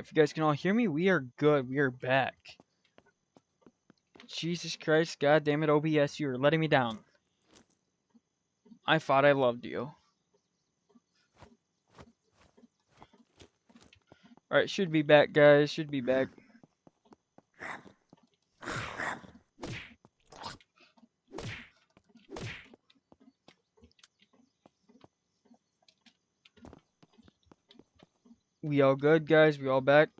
If you guys can all hear me, we are good. We are back. Jesus Christ, God damn it, OBS, you are letting me down. I thought I loved you. Alright, should be back, guys. Should be back. We all good, guys? We all back?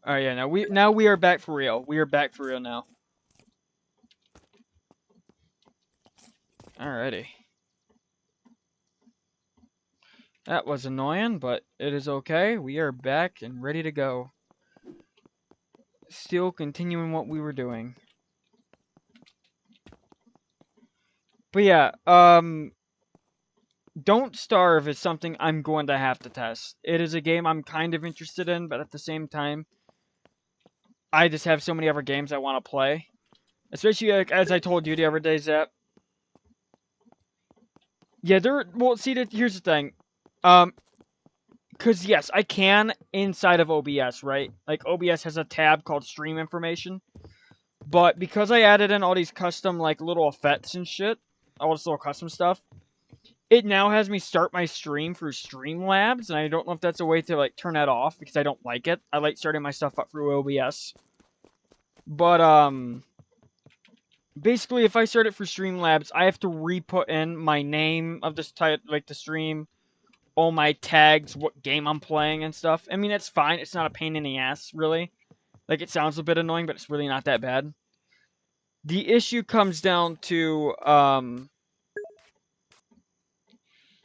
Alright, yeah, now we are back for real. We are back for real now. Alrighty. That was annoying, but it is okay. We are back and ready to go. Still continuing what we were doing. But yeah, Don't Starve is something I'm going to have to test. It is a game I'm kind of interested in, but at the same time, I just have so many other games I want to play. Especially, like, as I told you the other day, Zap. Yeah, well, see, here's the thing. Because, yes, I can inside of OBS, right? Like, OBS has a tab called Stream Information. But because I added in all these custom, like, little effects and shit, all this little custom stuff, it now has me start my stream through Streamlabs, and I don't know if that's a way to, like, turn that off, because I don't like it. I like starting my stuff up through OBS. But, basically, if I start it for Streamlabs, I have to re-put in my name of this type, like, the stream, all my tags, what game I'm playing and stuff. I mean, it's fine. It's not a pain in the ass, really. Like, it sounds a bit annoying, but it's really not that bad. The issue comes down to,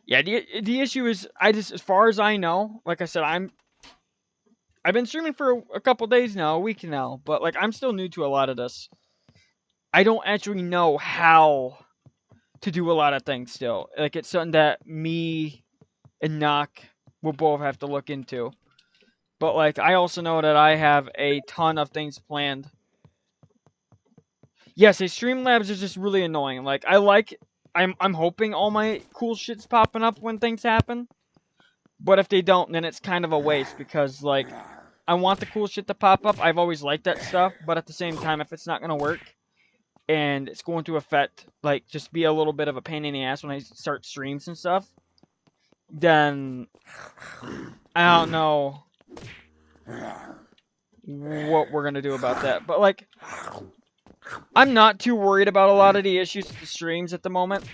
yeah, the issue is, as far as I know, like I said, I've been streaming for a couple days now, a week now, but, like, I'm still new to a lot of this. I don't actually know how to do a lot of things still. Like, it's something that me and Knock will both have to look into. But, like, I also know that I have a ton of things planned. Yes, Streamlabs is just really annoying. Like, I'm hoping all my cool shit's popping up when things happen. But if they don't, then it's kind of a waste because, like, I want the cool shit to pop up. I've always liked that stuff, but at the same time, if it's not going to work and it's going to affect, like, just be a little bit of a pain in the ass when I start streams and stuff, then I don't know what we're going to do about that. But, like, I'm not too worried about a lot of the issues with the streams at the moment.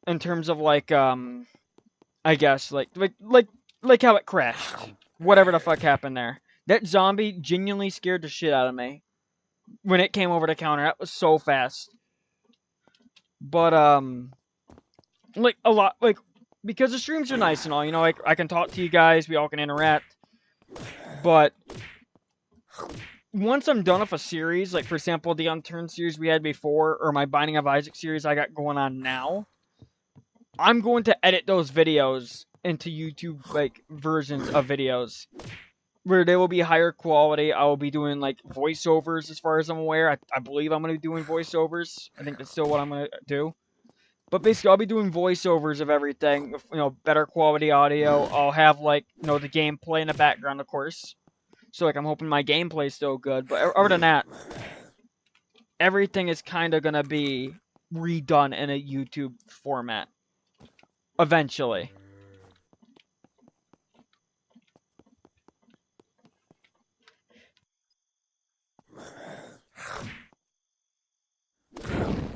In terms of, like, I guess, like how it crashed. Whatever the fuck happened there. That zombie genuinely scared the shit out of me. When it came over the counter. That was so fast. But, like, a lot, like, because the streams are nice and all, you know, like, I can talk to you guys, we all can interact. But once I'm done with a series, like, for example, the Unturned series we had before, or my Binding of Isaac series I got going on now, I'm going to edit those videos into YouTube, like, versions of videos. Where they will be higher quality. I will be doing, like, voiceovers as far as I'm aware. I believe I'm going to be doing voiceovers. I think that's still what I'm going to do. But basically, I'll be doing voiceovers of everything. With, you know, better quality audio. I'll have, like, you know, the gameplay in the background, of course. So, like, I'm hoping my gameplay is still good. But other than that, everything is kind of going to be redone in a YouTube format. Eventually.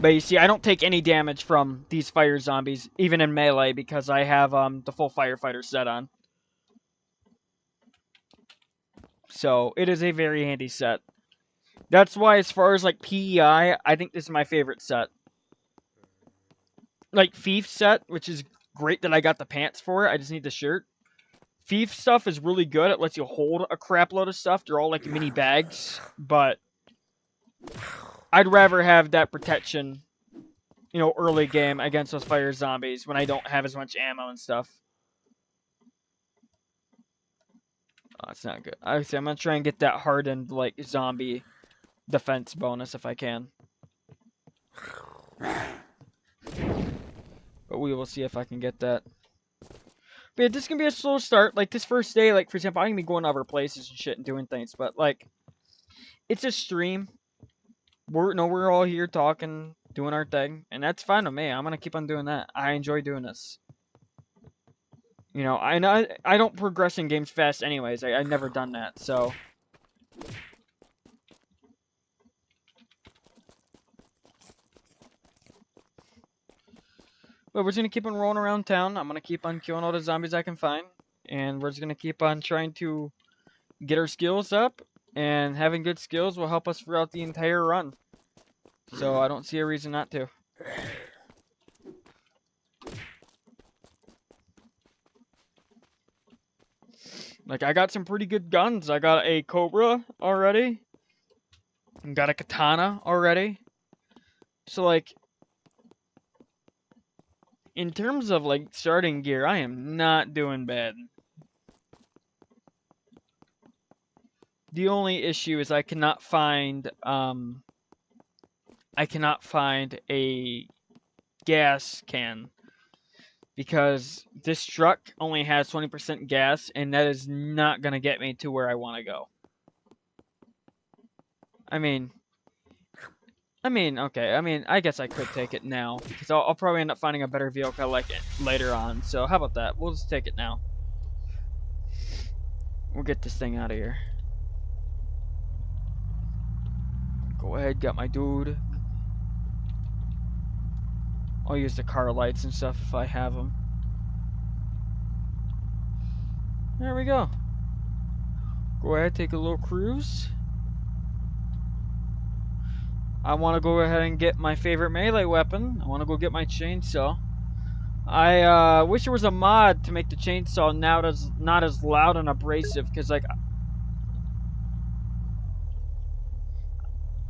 But you see, I don't take any damage from these fire zombies, even in melee, because I have the full firefighter set on. So, it is a very handy set. That's why, as far as, like, PEI, I think this is my favorite set. Like, Thief set, which is great that I got the pants for it, I just need the shirt. Thief stuff is really good, it lets you hold a crap load of stuff, they're all, like, mini bags, but I'd rather have that protection, you know, early game against those fire zombies when I don't have as much ammo and stuff. Oh, that's not good. I'm gonna try and get that hardened, like, zombie defense bonus if I can. But we will see if I can get that. But yeah, this is gonna be a slow start. Like this first day, like for example, I'm gonna be going to other places and shit and doing things. But like, it's a stream. We're all here talking, doing our thing, and that's fine with me. I'm gonna keep on doing that. I enjoy doing this. You know, I don't progress in games fast anyways. I've never done that, so. But we're just gonna keep on rolling around town. I'm gonna keep on killing all the zombies I can find, and we're just gonna keep on trying to get our skills up. And having good skills will help us throughout the entire run. So I don't see a reason not to. Like, I got some pretty good guns. I got a Cobra already. And got a Katana already. So, like, in terms of, like, starting gear, I am not doing bad. The only issue is I cannot find a gas can. Because this truck only has 20% gas, and that is not going to get me to where I want to go. I mean, okay. I guess I could take it now. Because I'll probably end up finding a better vehicle I like it later on. So, how about that? We'll just take it now. We'll get this thing out of here. Go ahead, got my dude. I'll use the car lights and stuff if I have them. There we go. Go ahead, take a little cruise. I want to go ahead and get my favorite melee weapon. I want to go get my chainsaw. I wish there was a mod to make the chainsaw not as loud and abrasive, because like...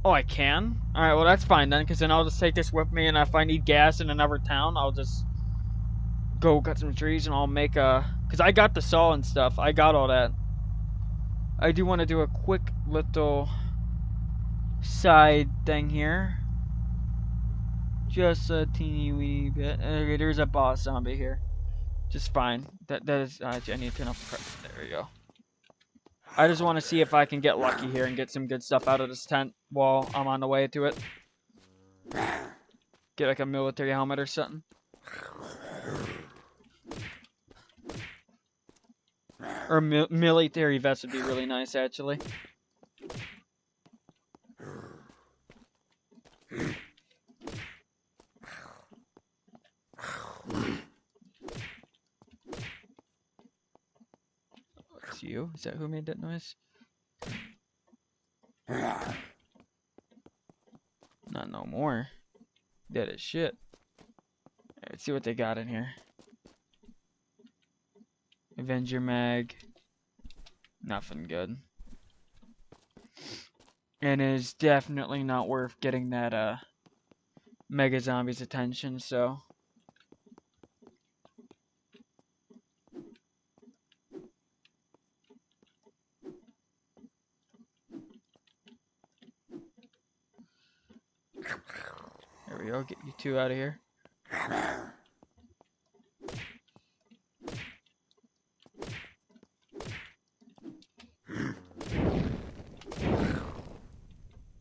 Oh, I can? Alright, well that's fine then, because then I'll just take this with me, and if I need gas in another town, I'll just go cut some trees and I'll make a... Because I got the saw and stuff. I got all that. I do want to do a quick little side thing here. Just a teeny wee bit. Okay, there's a boss zombie here. Just fine. That is... I need to turn off the... There we go. I just want to see if I can get lucky here and get some good stuff out of this tent while I'm on the way to it. Get like a military helmet or something. Or military vest would be really nice, actually. It's you? Is that who made that noise? Not no more. Dead as shit. Alright, let's see what they got in here. Avenger mag. Nothing good. And it is definitely not worth getting that Mega Zombie's attention, so. There we go, get you two out of here.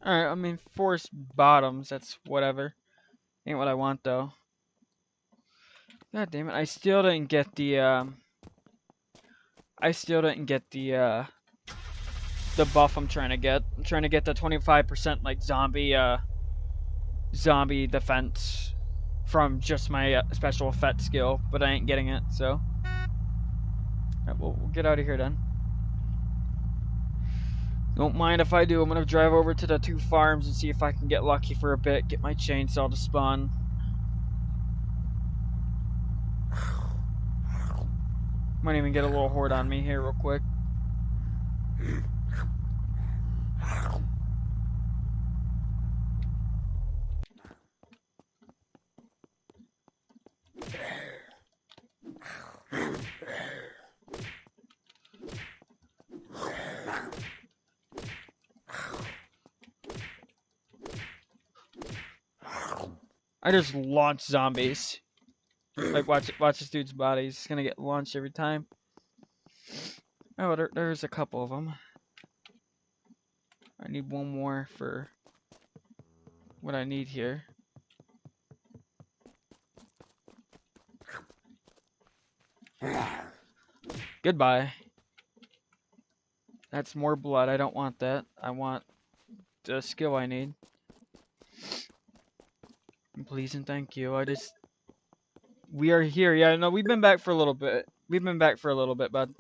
Alright, I mean, forced bottoms, that's whatever. Ain't what I want, though. God damn it, I still didn't get the buff I'm trying to get. I'm trying to get the 25%, like, zombie defense from just my special effect skill, but I ain't getting it, so. Alright, we'll get out of here, then. Don't mind if I do. I'm gonna drive over to the 2 farms and see if I can get lucky for a bit. Get my chainsaw to spawn. Might even get a little horde on me here real quick. I just launched zombies. Like, watch this dude's body. He's gonna get launched every time. Oh, there's a couple of them. I need one more for what I need here. Goodbye. That's more blood. I don't want that. I want the skill I need. Please and thank you. We are here. Yeah, no, we've been back for a little bit. We've been back for a little bit, bud.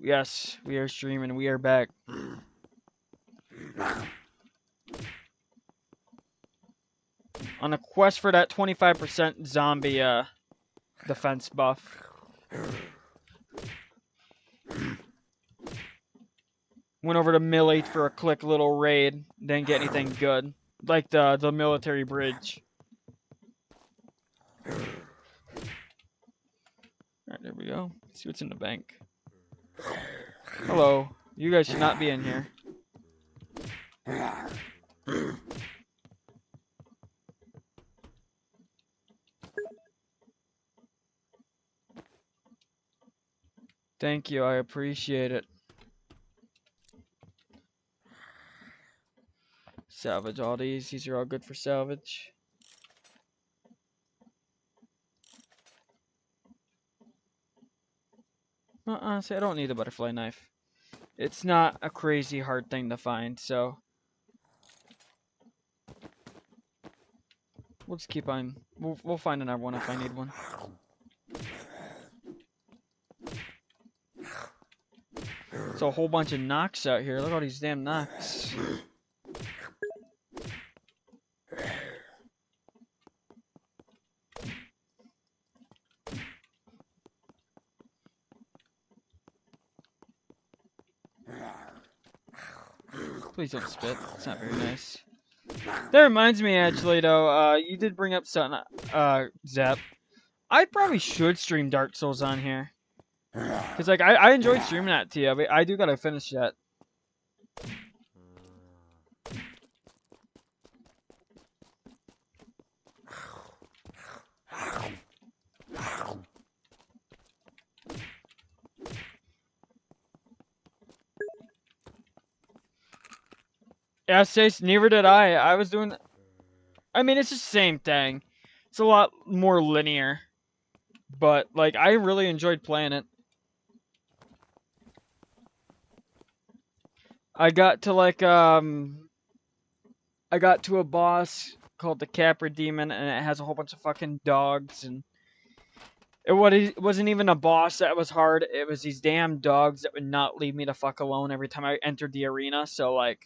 Yes, we are streaming. We are back. On a quest for that 25% zombie defense buff. Went over to Millie for a quick little raid. Didn't get anything good. Like the military bridge. Alright, there we go. Let's see what's in the bank. Hello. You guys should not be in here. Thank you, I appreciate it. Salvage all these. These are all good for salvage. Honestly, I don't need a butterfly knife. It's not a crazy hard thing to find, so we'll just keep on. We'll find another one if I need one. So a whole bunch of knocks out here. Look at all these damn knocks. Please don't spit. It's not very nice. That reminds me, actually, though. You did bring up something, Zep. I probably should stream Dark Souls on here. Cause like I enjoyed streaming that to you, but I do gotta finish that. Yeah, Stace, neither did I. I was doing. I mean, it's the same thing. It's a lot more linear, but like I really enjoyed playing it. I got to like I got to a boss called the Capra Demon, and it has a whole bunch of fucking dogs, and it wasn't even a boss that was hard. It was these damn dogs that would not leave me the fuck alone every time I entered the arena. So like,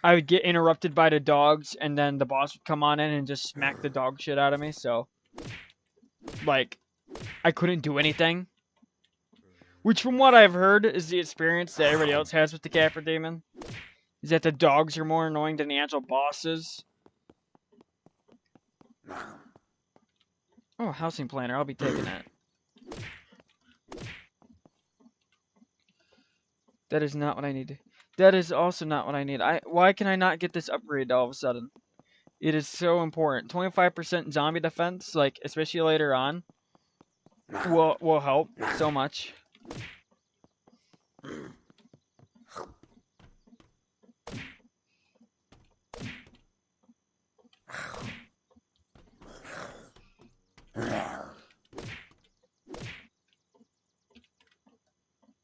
I would get interrupted by the dogs, and then the boss would come on in and just smack the dog shit out of me. So like, I couldn't do anything. Which, from what I've heard, is the experience that everybody else has with the Capra Demon. Is that the dogs are more annoying than the actual bosses. Oh, housing planner. I'll be taking that. That is not what I need. That is also not what I need. Why can I not get this upgrade all of a sudden? It is so important. 25% zombie defense, like, especially later on, will help so much.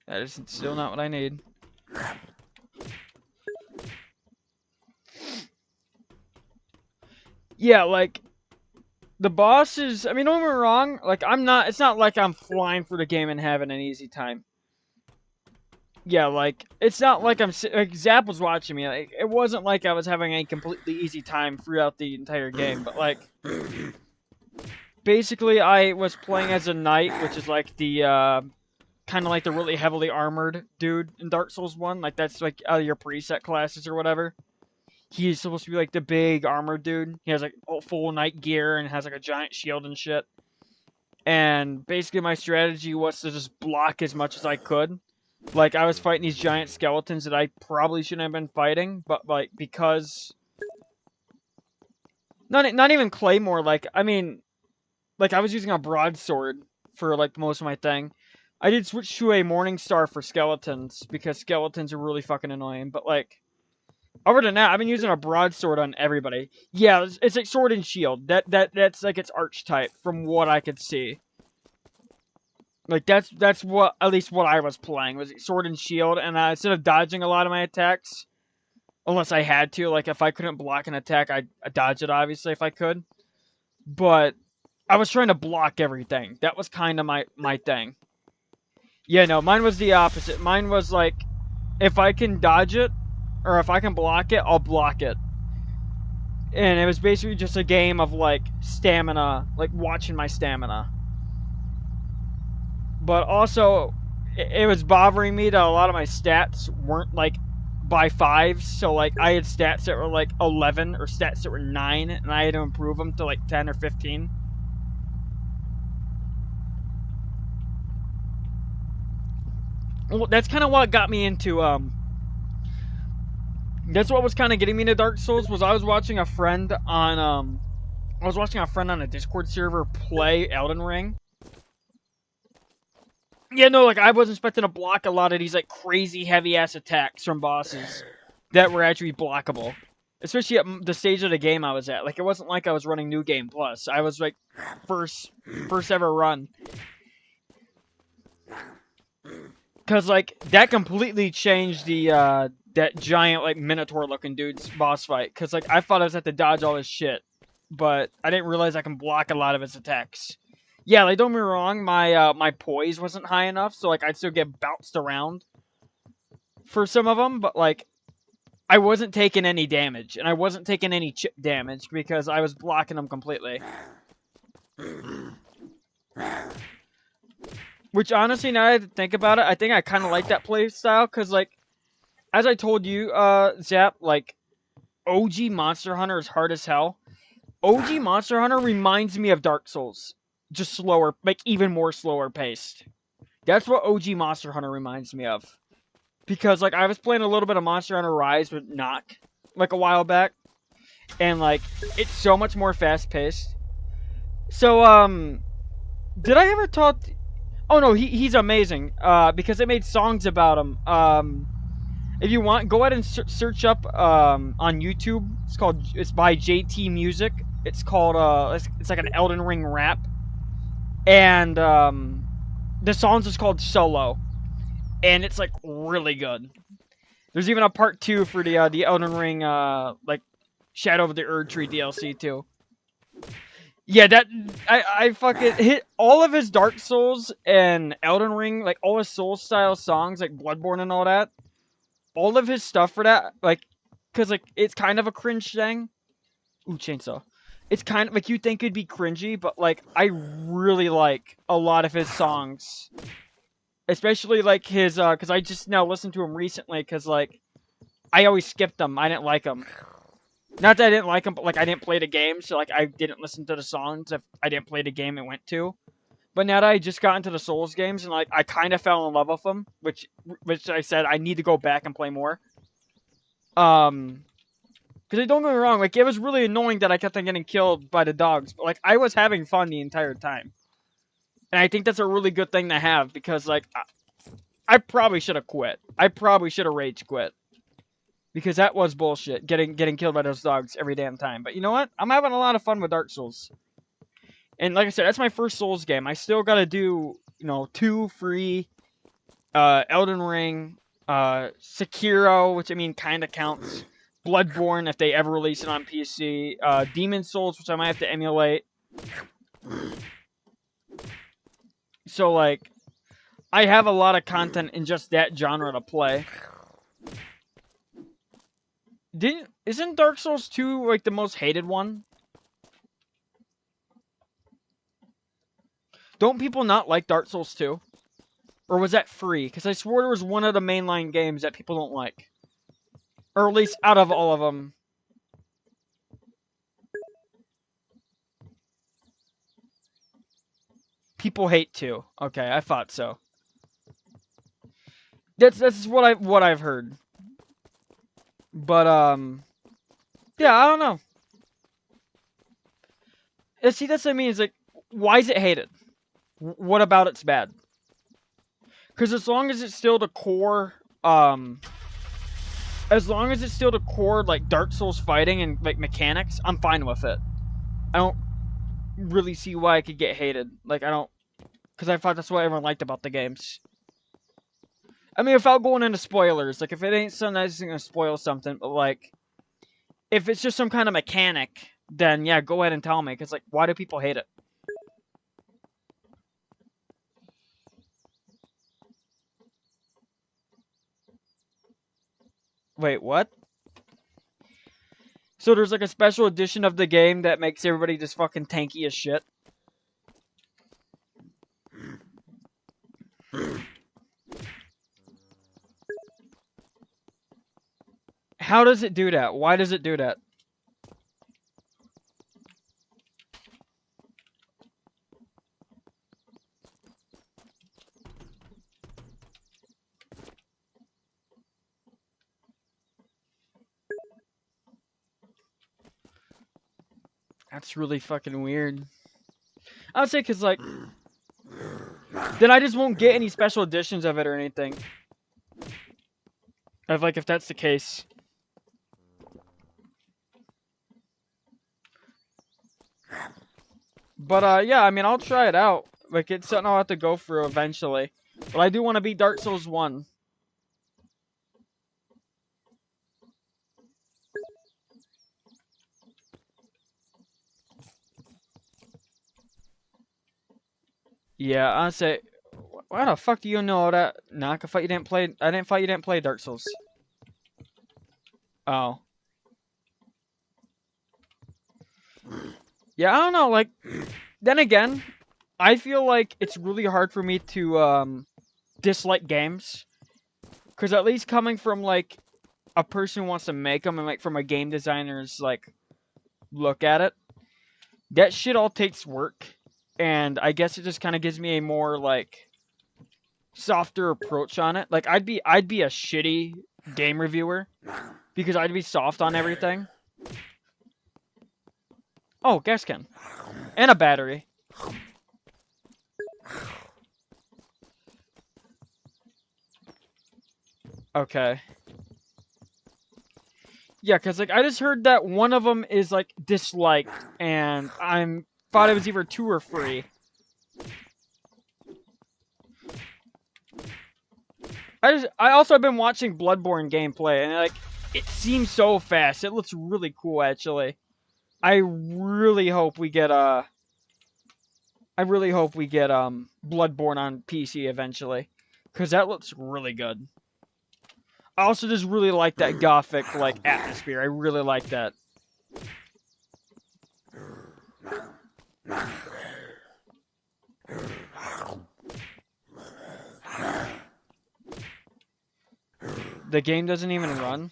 That is still not what I need. Yeah, like, the bosses, I mean, don't get me wrong, like, it's not like I'm flying through the game and having an easy time. Yeah, like, it's not like like, Zap was watching me, like, it wasn't like I was having a completely easy time throughout the entire game, but, like, basically, I was playing as a knight, which is, like, the, kind of like the really heavily armored dude in Dark Souls 1, like, that's, like, out of your preset classes or whatever. He's supposed to be, like, the big armored dude. He has, like, full knight gear and has, like, a giant shield and shit. And basically my strategy was to just block as much as I could. Like, I was fighting these giant skeletons that I probably shouldn't have been fighting, but, like, because... Not even Claymore, like, I mean, like I was using a broadsword for like most of my thing. I did switch to a morning star for skeletons because skeletons are really fucking annoying. But like other than that, I've been using a broadsword on everybody. Yeah, it's like sword and shield. That's like its archetype from what I could see. Like that's what at least what I was playing was sword and shield, and instead of dodging a lot of my attacks, unless I had to, like if I couldn't block an attack, I'd dodge it obviously if I could. But I was trying to block everything. That was kind of my thing. Yeah, no, mine was the opposite. Mine was like, if I can dodge it, or if I can block it, I'll block it. And it was basically just a game of like stamina, like watching my stamina. But also, it was bothering me that a lot of my stats weren't like by 5s. So like I had stats that were like 11 or stats that were 9, and I had to improve them to like 10 or 15. Well, that's kind of what got me into that's what was kind of getting me into Dark Souls. Was I was watching a friend on a Discord server play Elden Ring. Yeah, no, like I was expecting to block a lot of these like crazy heavy ass attacks from bosses that were actually blockable. Especially at the stage of the game I was at. Like it wasn't like I was running New Game Plus. I was like first ever run. Cause like that completely changed the that giant like Minotaur looking dude's boss fight. Cause like I thought I was have to dodge all his shit, but I didn't realize I can block a lot of his attacks. Yeah, like don't get me wrong, my poise wasn't high enough, so like I'd still get bounced around for some of them, but like I wasn't taking any damage, and I wasn't taking any chip damage because I was blocking them completely. Which honestly, now that I think about it, I think I kind of like that play style because like, as I told you, Zap, like OG Monster Hunter is hard as hell. OG Monster Hunter reminds me of Dark Souls. Just slower, like even more slower paced. That's what OG Monster Hunter reminds me of. Because like I was playing a little bit of Monster Hunter Rise with Knock like a while back, and like it's so much more fast paced. So did I ever talk? Oh no, he's amazing. Because they made songs about him. If you want, go ahead and search up on YouTube. It's by JT Music. It's called it's like an Elden Ring rap. And the song's just called Solo, and it's like really good. There's even a part 2 for the Elden Ring like Shadow of the Erdtree DLC too. Yeah, that I fucking hit all of his Dark Souls and Elden Ring, like all his Soul style songs, like Bloodborne and all that. All of his stuff for that, like, cause like it's kind of a cringe thing. Ooh, chainsaw. It's kind of like you think it'd be cringy, but like I really like a lot of his songs, especially like his because I just now listened to him recently because like I always skipped them. I didn't like them. Not that I didn't like them, but like I didn't play the game, so like I didn't listen to the songs if I didn't play the game it went to. But now that I just got into the Souls games and like I kind of fell in love with them, which I said I need to go back and play more. Because don't get me wrong, like it was really annoying that I kept on getting killed by the dogs, but like I was having fun the entire time, and I think that's a really good thing to have because like I probably should have quit. I probably should have rage quit because that was bullshit. Getting killed by those dogs every damn time. But you know what? I'm having a lot of fun with Dark Souls, and like I said, that's my first Souls game. I still got to do 2 free, Elden Ring, Sekiro, which I mean kind of counts. Bloodborne, if they ever release it on PC. Demon Souls, which I might have to emulate. So, like, I have a lot of content in just that genre to play. Isn't Dark Souls 2, like, the most hated one? Don't people not like Dark Souls 2? Or was that free? Because I swore there was one of the mainline games that people don't like. Or at least out of all of them. People hate 2. Okay, I thought so. That's what I've heard. But yeah, I don't know. See, that's what I mean. It's like why is it hated? What about it's bad? Because as long as it's still the core, like Dark Souls fighting and like mechanics, I'm fine with it. I don't really see why it could get hated. Like because I thought that's what everyone liked about the games. I mean, without going into spoilers, like if it ain't something that's gonna spoil something, but like if it's just some kind of mechanic, then yeah, go ahead and tell me. Because like, why do people hate it? Wait, what? So there's like a special edition of the game that makes everybody just fucking tanky as shit? How does it do that? Why does it do that? That's really fucking weird. I would say because, like, then I just won't get any special editions of it or anything. If that's the case. But, yeah, I mean, I'll try it out. Like, it's something I'll have to go through eventually. But I do want to beat Dark Souls 1. Yeah, I'll say, why the fuck do you know that? Nah, I thought you didn't play. I didn't thought you didn't play Dark Souls. Oh. Yeah, I don't know. Like, then again, I feel like it's really hard for me to dislike games, because at least coming from like a person who wants to make them and like from a game designer's like look at it, that shit all takes work. And I guess it just kind of gives me a more, like, softer approach on it. Like, I'd be a shitty game reviewer because I'd be soft on everything. Oh, gas can. And a battery. Okay. Yeah, because, like, I just heard that one of them is, like, disliked, and thought it was either 2 or 3. I also have been watching Bloodborne gameplay, and like it seems so fast. It looks really cool, actually. I really hope we get Bloodborne on PC eventually, because that looks really good. I also just really like that gothic like atmosphere. I really like that. The game doesn't even run.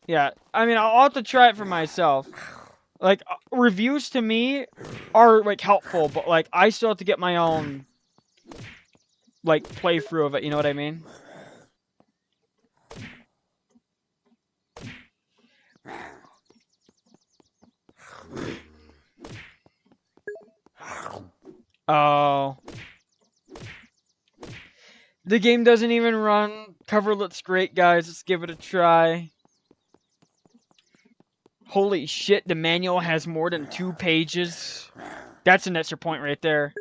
Yeah, I mean, I'll have to try it for myself. Like, reviews to me are, like, helpful, but, like, I still have to get my own, like, playthrough of it, you know what I mean? Oh. The game doesn't even run. Cover looks great, guys. Let's give it a try. Holy shit, the manual has more than 2 pages. That's an extra point right there.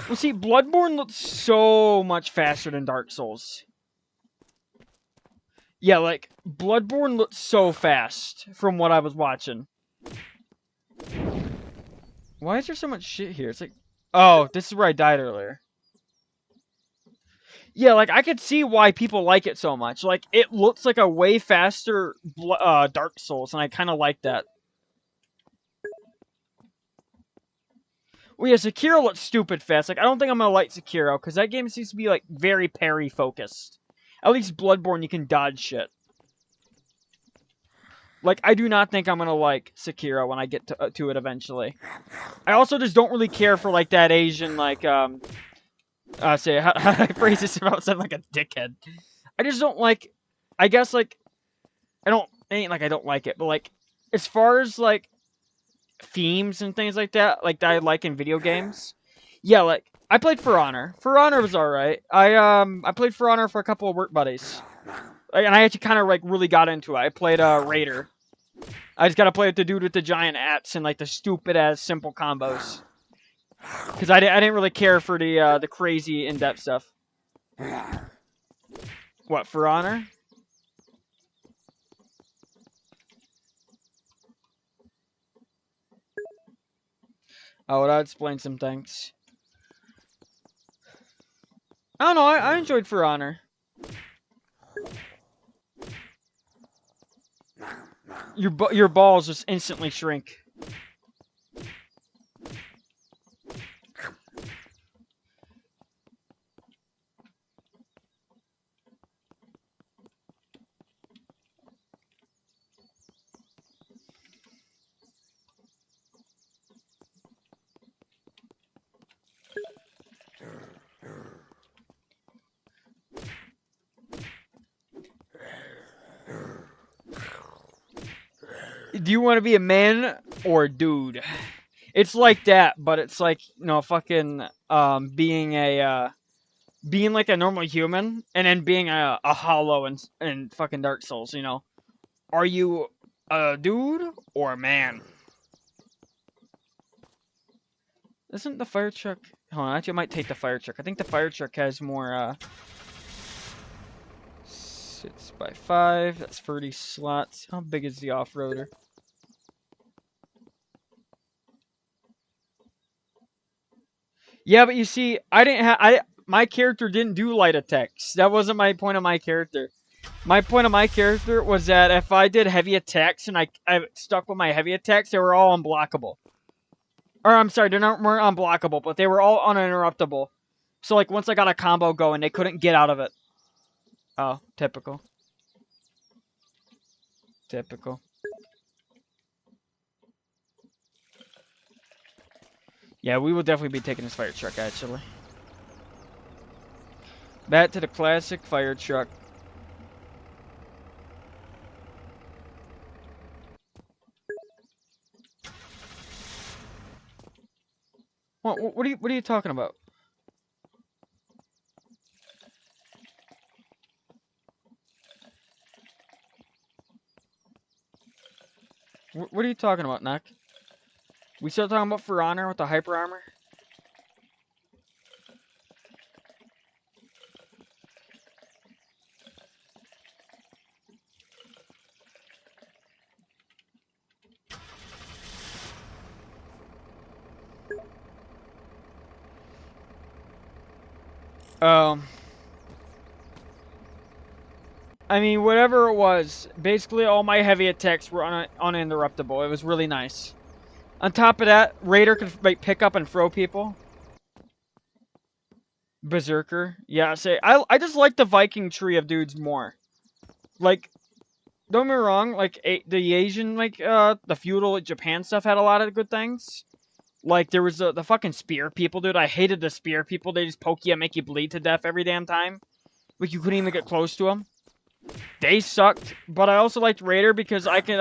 Well, see, Bloodborne looks so much faster than Dark Souls. Yeah, like, Bloodborne looks so fast from what I was watching. Why is there so much shit here? It's like, oh, this is where I died earlier. Yeah, like, I could see why people like it so much. Like, it looks like a way faster Dark Souls, and I kind of like that. Well, yeah, Sekiro looks stupid fast. Like, I don't think I'm gonna like Sekiro, because that game seems to be, like, very parry-focused. At least Bloodborne, you can dodge shit. Like, I do not think I'm gonna like Sekiro when I get to it eventually. I also just don't really care for, like, that Asian, like, say how I phrase this about sound like a dickhead. I just don't like. I guess like I don't ain't like I don't like it, but like as far as like themes and things like that I like in video games. Yeah, like I played For Honor. For Honor was alright. I played For Honor for a couple of work buddies. And I actually kind of like really got into it. I played Raider. I just gotta play with the dude with the giant axe and like the stupid ass simple combos. Because I didn't really care for the crazy in depth stuff. What, For Honor? Oh, that explains some things. I don't know. I enjoyed For Honor. Your balls just instantly shrink. Do you want to be a man or a dude? It's like that, but it's like, you know, fucking being like a normal human and then being a hollow and fucking Dark Souls, you know. Are you a dude or a man? Isn't the fire truck... Hold on, actually I might take the fire truck. I think the fire truck has more 6x5. That's 30 slots. How big is the off-roader? Yeah, but you see, my character didn't do light attacks. That wasn't my point of my character. My point of my character was that if I did heavy attacks and I stuck with my heavy attacks, they were all unblockable. Or I'm sorry, weren't unblockable, but they were all uninterruptible. So like once I got a combo going, they couldn't get out of it. Oh, typical. Typical. Yeah, we will definitely be taking this fire truck, actually. Back to the classic fire truck. What are you talking about? What are you talking about, Knock? We still talking about For Honor with the hyper armor? I mean, whatever it was, basically all my heavy attacks were uninterruptible. It was really nice. On top of that, Raider could like pick up and throw people. Berserker, yeah. I just like the Viking tree of dudes more. Like, don't get me wrong. Like the Asian the feudal Japan stuff had a lot of good things. Like there was the fucking spear people, dude. I hated the spear people. They just poke you and make you bleed to death every damn time. Like you couldn't even get close to them. They sucked, but I also liked Raider because I could,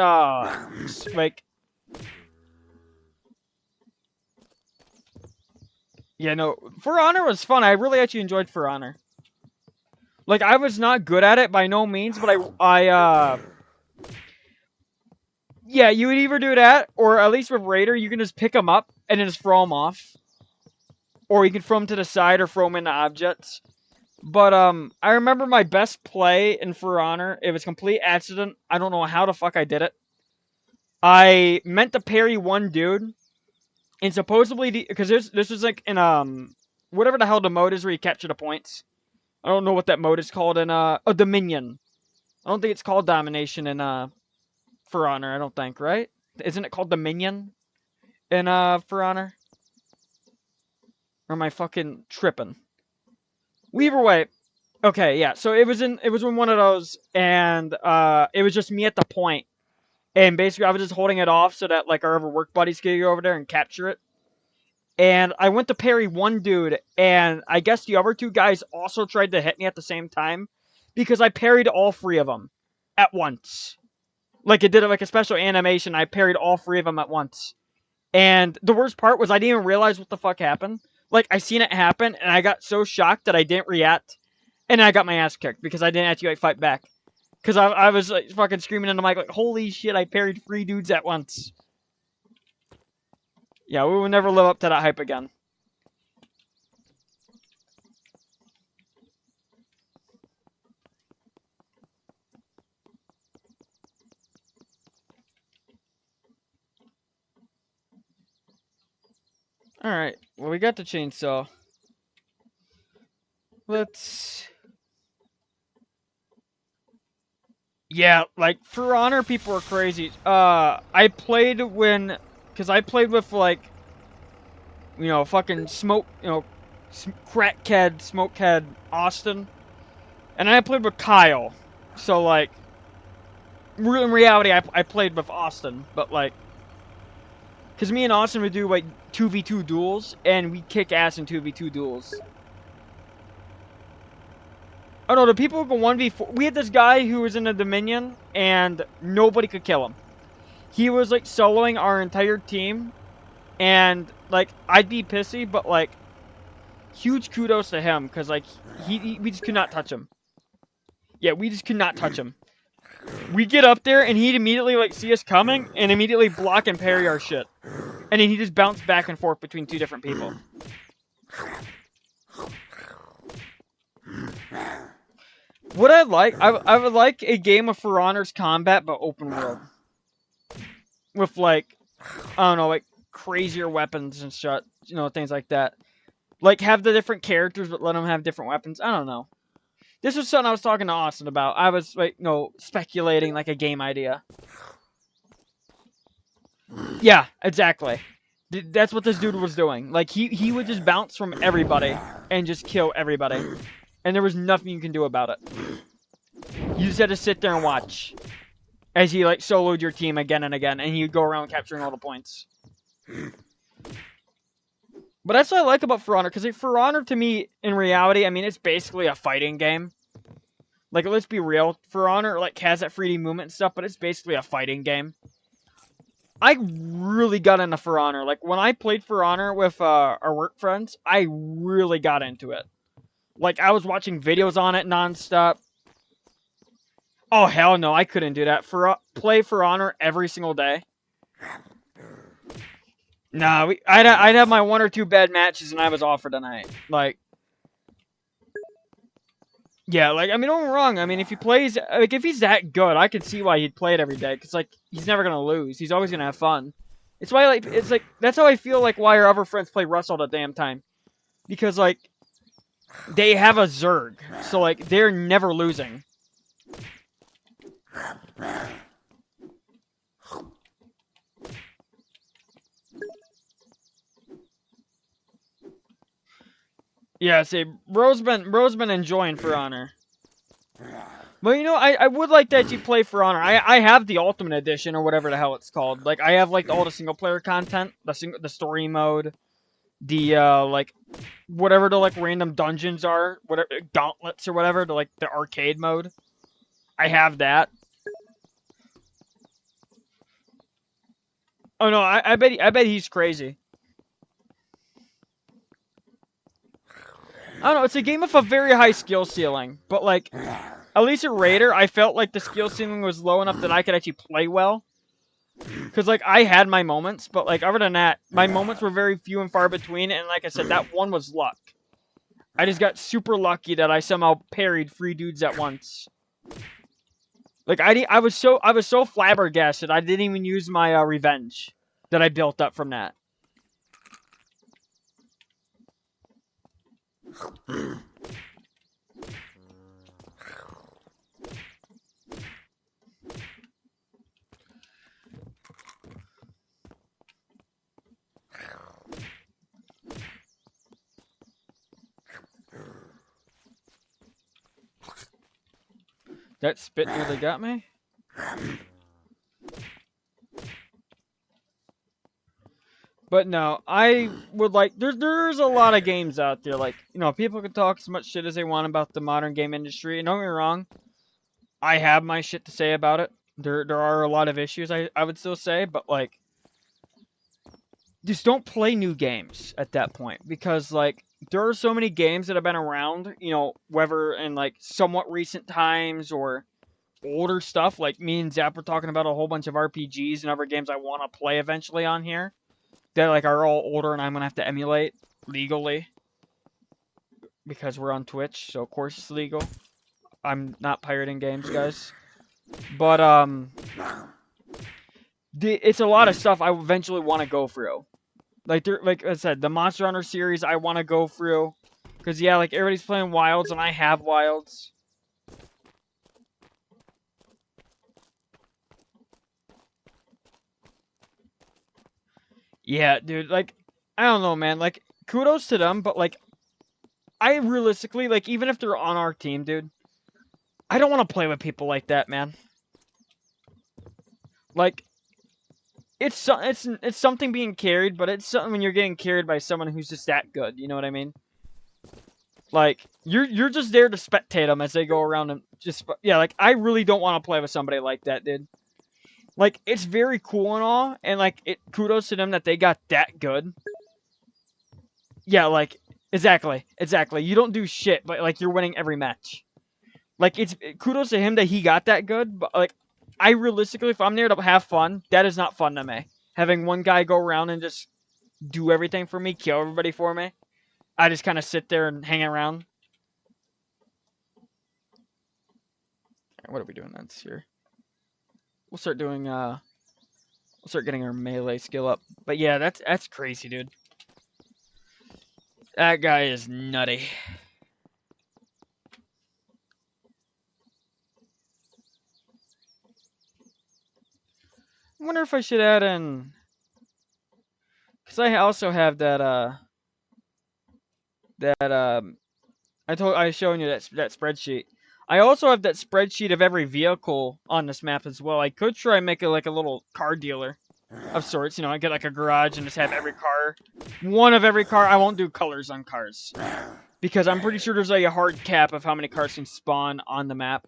like... Yeah, no, For Honor was fun. I really actually enjoyed For Honor. Like, I was not good at it by no means, but yeah, you would either do that, or at least with Raider, you can just pick them up and then just throw them off. Or you can throw them to the side or throw them into objects. But, I remember my best play in For Honor. It was complete accident. I don't know how the fuck I did it. I meant to parry one dude. And supposedly, because this was like in, whatever the hell the mode is where you capture the points. I don't know what that mode is called in, Dominion. I don't think it's called Domination in, For Honor, I don't think, right? Isn't it called Dominion in, For Honor? Or am I fucking tripping? Either way, okay, yeah. So it was in one of those, and it was just me at the point, and basically I was just holding it off so that like our other work buddies could go over there and capture it. and I went to parry one dude, and I guess the other two guys also tried to hit me at the same time, because I parried all three of them at once. Like, it did like a special animation, I parried all three of them at once. And the worst part was I didn't even realize what the fuck happened. Like, I seen it happen, and I got so shocked that I didn't react, and I got my ass kicked, because I didn't actually, like, fight back. Because I was, like, fucking screaming in the mic, like, holy shit, I parried 3 dudes at once. Yeah, we will never live up to that hype again. Alright, well, we got the chainsaw. Let's... Yeah, like, For Honor, people are crazy. I played when... Because I played with, like... You know, fucking smoke... You know, crackhead, smokehead Austin. And I played with Kyle. So, like... In reality, I played with Austin. But, like... Because me and Austin would do, like, 2v2 duels. And we kick ass in 2v2 duels. Oh no, the people who go 1v4. We had this guy who was in the Dominion, and nobody could kill him. He was like soloing our entire team, and like I'd be pissy, but like huge kudos to him, because like we just could not touch him. Yeah, we just could not touch him. We get up there, and he'd immediately like see us coming, and immediately block and parry our shit, and then he just bounced back and forth between 2 different people. What I'd like, I would like a game of For Honor's combat, but open world. With, like, I don't know, like, crazier weapons and shit, you know, things like that. Like, have the different characters, but let them have different weapons. I don't know. This was something I was talking to Austin about. I was, like, you know, speculating, like, a game idea. Yeah, exactly. That's what this dude was doing. Like, he would just bounce from everybody and just kill everybody. And there was nothing you can do about it. You just had to sit there and watch. As he, like, soloed your team again and again. And he'd go around capturing all the points. But that's what I like about For Honor. Because like, For Honor, to me, in reality, I mean, it's basically a fighting game. Like, let's be real. For Honor, like, has that 3D movement and stuff. But it's basically a fighting game. I really got into For Honor. Like, when I played For Honor with our work friends, I really got into it. Like, I was watching videos on it nonstop. Oh, hell no, I couldn't do that. Play For Honor every single day. Nah, I'd have my 1 or 2 bad matches and I was off for the night. Like, yeah, like, I mean, don't get me wrong. I mean, if he plays, like, if he's that good, I could see why he'd play it every day. Because, like, he's never going to lose. He's always going to have fun. It's why, like, it's like, that's how I feel like why our other friends play Rust all the damn time. Because, like, they have a Zerg. So, like, they're never losing. Yeah, see, Bro's been enjoying For Honor. But, you know, I would like that you play For Honor. I have the Ultimate Edition, or whatever the hell it's called. Like, I have, like, all the single-player content. The story mode. The, like, whatever the, like, random dungeons are. Whatever, gauntlets or whatever. The, like, the arcade mode. I have that. Oh, no, I bet he's crazy. I don't know, it's a game with a very high skill ceiling. But, like, at least at Raider, I felt like the skill ceiling was low enough that I could actually play well. Because, like, I had my moments, but, like, other than that, my moments were very few and far between, and like I said, that one was luck. I just got super lucky that I somehow parried 3 dudes at once. Like, I was so flabbergasted, I didn't even use my revenge that I built up from that. That spit nearly got me? But no, I would like. There's a lot of games out there. Like, you know, people can talk as much shit as they want about the modern game industry. And don't get me wrong, I have my shit to say about it. There are a lot of issues I would still say, but like, just don't play new games at that point, because like there are so many games that have been around, you know, whether in like somewhat recent times or older stuff. Like me and Zap were talking about a whole bunch of RPGs and other games I want to play eventually on here that like are all older and I'm gonna have to emulate legally because we're on Twitch, so of course it's legal. I'm not pirating games, guys. But it's a lot of stuff I eventually want to go through. Like I said, the Monster Hunter series I want to go through, because yeah, like everybody's playing Wilds and I have Wilds. Yeah, dude, like I don't know, man. Like kudos to them, but like I realistically, like even if they're on our team, dude, I don't want to play with people like that, man. Like it's something being carried, but it's something when you're getting carried by someone who's just that good. You know what I mean? Like you're just there to spectate them as they go around and just yeah. Like I really don't want to play with somebody like that, dude. Like it's very cool and all, and like kudos to them that they got that good. Yeah, like exactly. You don't do shit, but like you're winning every match. Like it's kudos to him that he got that good, but like I realistically, if I'm there to have fun, that is not fun to me. Having one guy go around and just do everything for me, kill everybody for me. I just kind of sit there and hang around. What are we doing next here? We'll start doing we'll start getting our melee skill up. But yeah, that's crazy, dude. That guy is nutty. I wonder if I should add in, because I also have that I was showing you that spreadsheet. I also have that spreadsheet of every vehicle on this map as well. I could try and make it like a little car dealer of sorts. You know, I get like a garage and just have every car, one of every car. I won't do colors on cars because I'm pretty sure there's like a hard cap of how many cars can spawn on the map.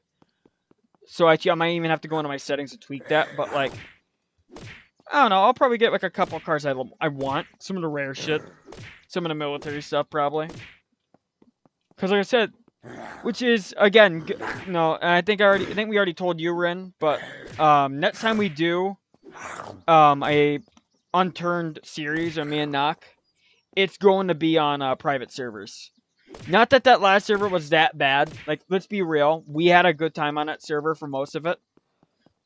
So I might even have to go into my settings to tweak that. But like, I don't know. I'll probably get like a couple cars I want. Some of the rare shit, some of the military stuff probably. Because like I said, which is again, no, I think we already told you, Rin. But next time we do a Unturned series of me and Knock, it's going to be on private servers. Not that last server was that bad. Like, let's be real, we had a good time on that server for most of it.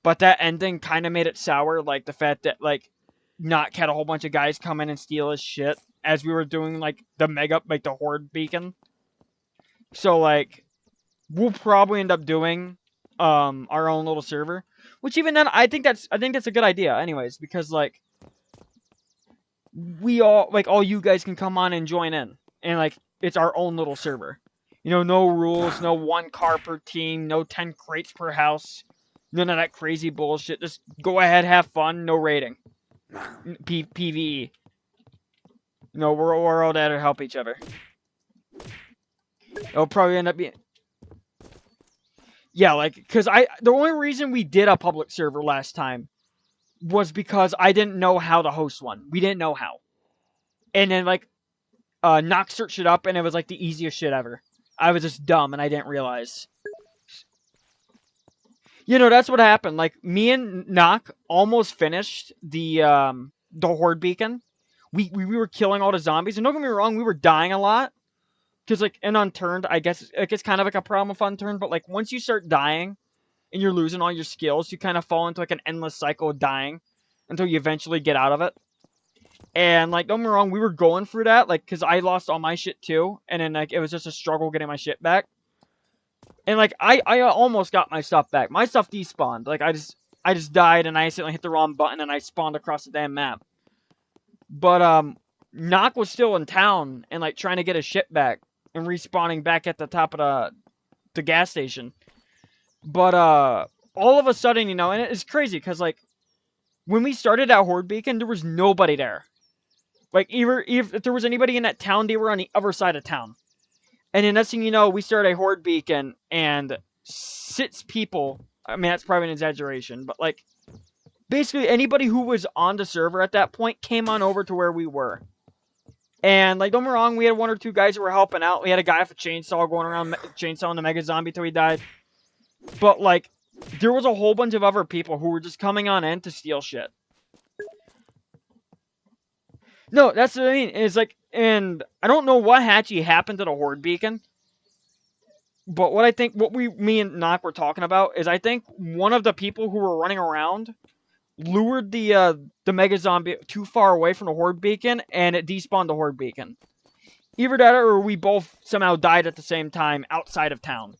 But that ending kind of made it sour. Like the fact that like Knock had a whole bunch of guys come in and steal his shit as we were doing like the horde beacon. So like we'll probably end up doing our own little server, which even then I think that's a good idea anyways, because like we all you guys can come on and join in, and like it's our own little server. You know, no rules, no one car per team, no 10 crates per house, none of that crazy bullshit. Just go ahead, have fun, no rating. PVE. You know, we're all there to help each other. It'll probably end up being... Yeah, like, because the only reason we did a public server last time was because I didn't know how to host one. We didn't know how. And then, like, Knock searched it up, and it was, like, the easiest shit ever. I was just dumb, and I didn't realize. You know, that's what happened. Like, me and Knock almost finished the horde beacon. We were killing all the zombies, and don't get me wrong, we were dying a lot. Because, like, in Unturned, I guess it's kind of like a problem with Unturned, but, like, once you start dying and you're losing all your skills, you kind of fall into, like, an endless cycle of dying until you eventually get out of it. And, like, don't get me wrong, we were going through that, like, because I lost all my shit, too, and then, like, it was just a struggle getting my shit back. And, like, I almost got my stuff back. My stuff despawned. Like, I just died, and I accidentally hit the wrong button, and I spawned across the damn map. But, Knock was still in town and, like, trying to get his shit back and respawning back at the top of the gas station. But all of a sudden, and it's crazy because like when we started at Horde Beacon, there was nobody there. Like, if there was anybody in that town, they were on the other side of town. And the next thing you know, we started a horde beacon, and 6 people, I mean, that's probably an exaggeration, but, like, basically anybody who was on the server at that point came on over to where we were. And, like, don't get me wrong, we had 1 or 2 guys who were helping out. We had a guy with a chainsaw going around chainsawing the mega zombie till he died. But, like, there was a whole bunch of other people who were just coming on in to steal shit. No, that's what I mean. It's like, and I don't know what actually happened to the horde beacon. But what I think, me and Knock were talking about is I think one of the people who were running around lured the mega zombie too far away from the horde beacon, and it despawned the horde beacon. Either that or we both somehow died at the same time outside of town.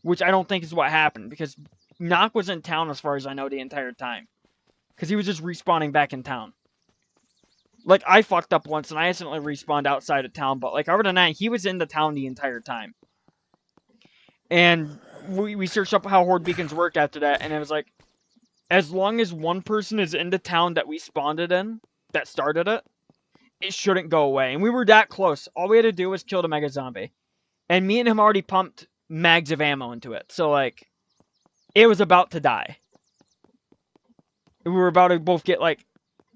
Which I don't think is what happened, because Knock was in town as far as I know the entire time. Because he was just respawning back in town. Like, I fucked up once and I accidentally respawned outside of town, but like other than that, he was in the town the entire time. And we searched up how horde beacons work after that, and it was like, as long as one person is in the town that we spawned it in, that started it, it shouldn't go away. And we were that close. All we had to do was kill the mega zombie. And me and him already pumped mags of ammo into it. So, like, it was about to die. We were about to both get, like,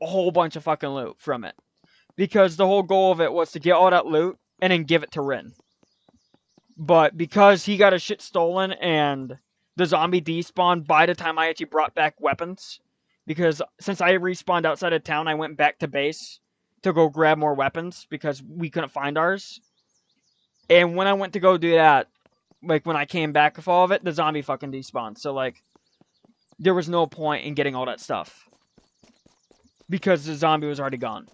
a whole bunch of fucking loot from it. Because the whole goal of it was to get all that loot and then give it to Rin. But because he got his shit stolen and the zombie despawned by the time I actually brought back weapons, because since I respawned outside of town, I went back to base to go grab more weapons because we couldn't find ours. And when I went to go do that, like when I came back with all of it, the zombie fucking despawned. So like, there was no point in getting all that stuff because the zombie was already gone.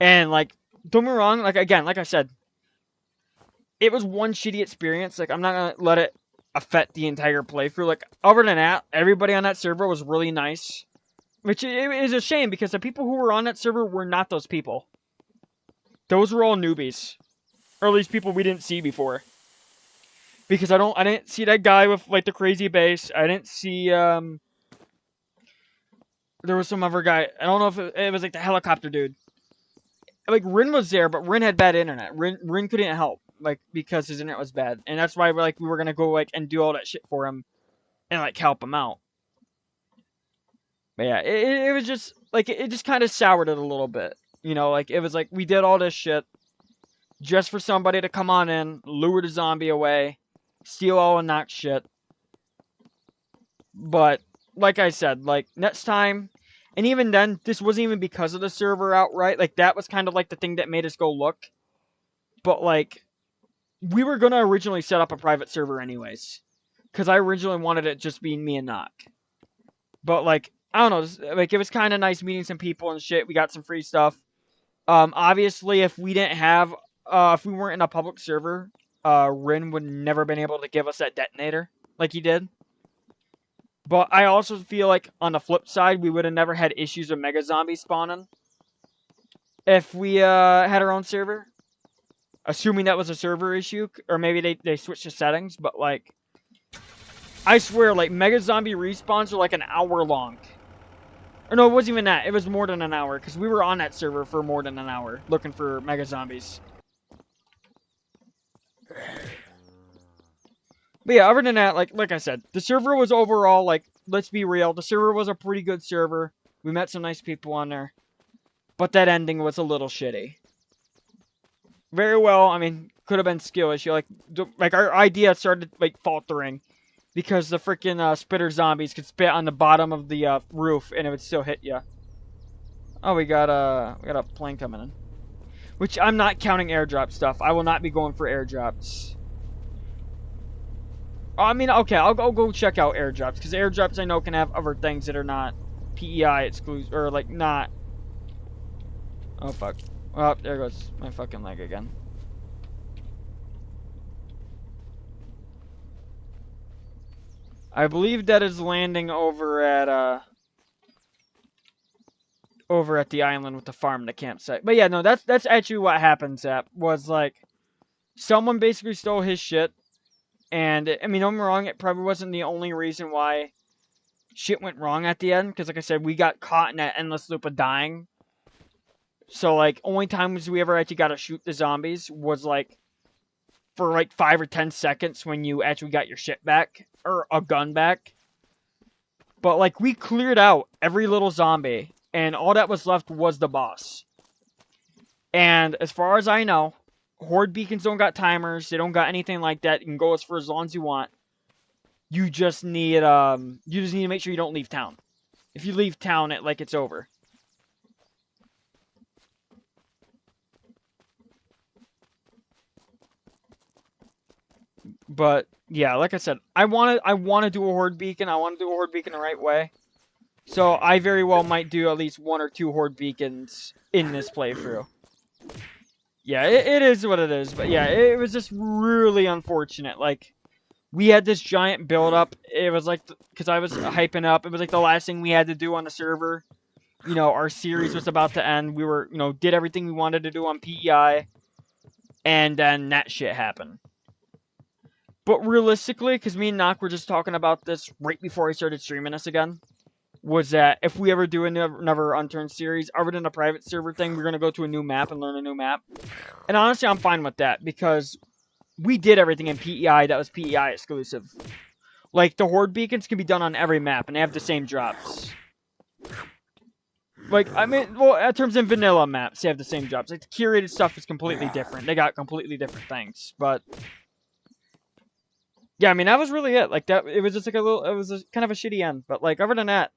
And like, don't get me wrong, like again, like I said, it was one shitty experience. Like, I'm not gonna let it affect the entire playthrough. Like, other than that, everybody on that server was really nice. Which it is a shame, because the people who were on that server were not those people. Those were all newbies. Or at least people we didn't see before. Because I didn't see that guy with, like, the crazy base. I didn't see, there was some other guy. I don't know if it was, like, the helicopter dude. Like, Rin was there, but Rin had bad internet. Rin couldn't help. Like, because his internet was bad. And that's why, like, we were gonna go, like, and do all that shit for him. And, like, help him out. But yeah, it was just, like, it just kind of soured it a little bit. You know, like, it was like, we did all this shit just for somebody to come on in, lure the zombie away, steal all of Knock's shit. But, like I said, like, next time, and even then, this wasn't even because of the server outright. Like, that was kind of, like, the thing that made us go look. But, like, we were gonna originally set up a private server anyways. Because I originally wanted it just being me and Knock. But, like, I don't know, like, it was kind of nice meeting some people and shit. We got some free stuff. Obviously, if we didn't have, if we weren't in a public server, Rin would never been able to give us that detonator like he did. But I also feel like, on the flip side, we would have never had issues with mega zombies spawning if we had our own server. Assuming that was a server issue, or maybe they switched the settings, but, like, I swear, like, mega zombie respawns are like an hour long. Or no, it wasn't even that. It was more than an hour, because we were on that server for more than an hour, looking for mega zombies. But yeah, other than that, like I said, the server was overall, like, let's be real, the server was a pretty good server. We met some nice people on there. But that ending was a little shitty. Very well, I mean, could have been skill issue. Like our idea started, like, faltering. Because the freaking spitter zombies could spit on the bottom of the roof and it would still hit you. Oh, we got a plane coming in. Which I'm not counting airdrop stuff. I will not be going for airdrops. I mean, okay, I'll go check out airdrops. Because airdrops I know can have other things that are not PEI exclusive. Or, like, not. Oh, fuck. Well, there goes my fucking leg again. I believe that is landing over at the island with the farm and the campsite. But yeah, no, that's actually what happens. Was like, someone basically stole his shit, and I mean, don't get me wrong, it probably wasn't the only reason why shit went wrong at the end. Because like I said, we got caught in that endless loop of dying So, like, only times we ever actually got to shoot the zombies was, like, for, like, 5 or 10 seconds when you actually got your shit back, or a gun back. But, like, we cleared out every little zombie, and all that was left was the boss. And as far as I know, horde beacons don't got timers, they don't got anything like that. You can go for as long as you want. You just need to make sure you don't leave town. If you leave town, it's over. But yeah, like I said, I want to do a horde beacon. I want to do a horde beacon the right way. So I very well might do at least 1 or 2 horde beacons in this playthrough. Yeah, it is what it is. But yeah, it was just really unfortunate. Like, we had this giant build up. It was like, because I was hyping up. It was like the last thing we had to do on the server. You know, our series was about to end. We were, did everything we wanted to do on PEI. And then that shit happened. But realistically, because me and Knock were just talking about this right before I started streaming this again, was that if we ever do another Unturned series, other than a private server thing, we're going to go to a new map and learn a new map. And honestly, I'm fine with that, because we did everything in PEI that was PEI exclusive. Like, the horde beacons can be done on every map, and they have the same drops. Like, I mean, well, in terms of vanilla maps, they have the same drops. Like, the curated stuff is completely different. They got completely different things, but... yeah, I mean, that was really it. Like, that, it was just like it was kind of a shitty end. But, like, other than that,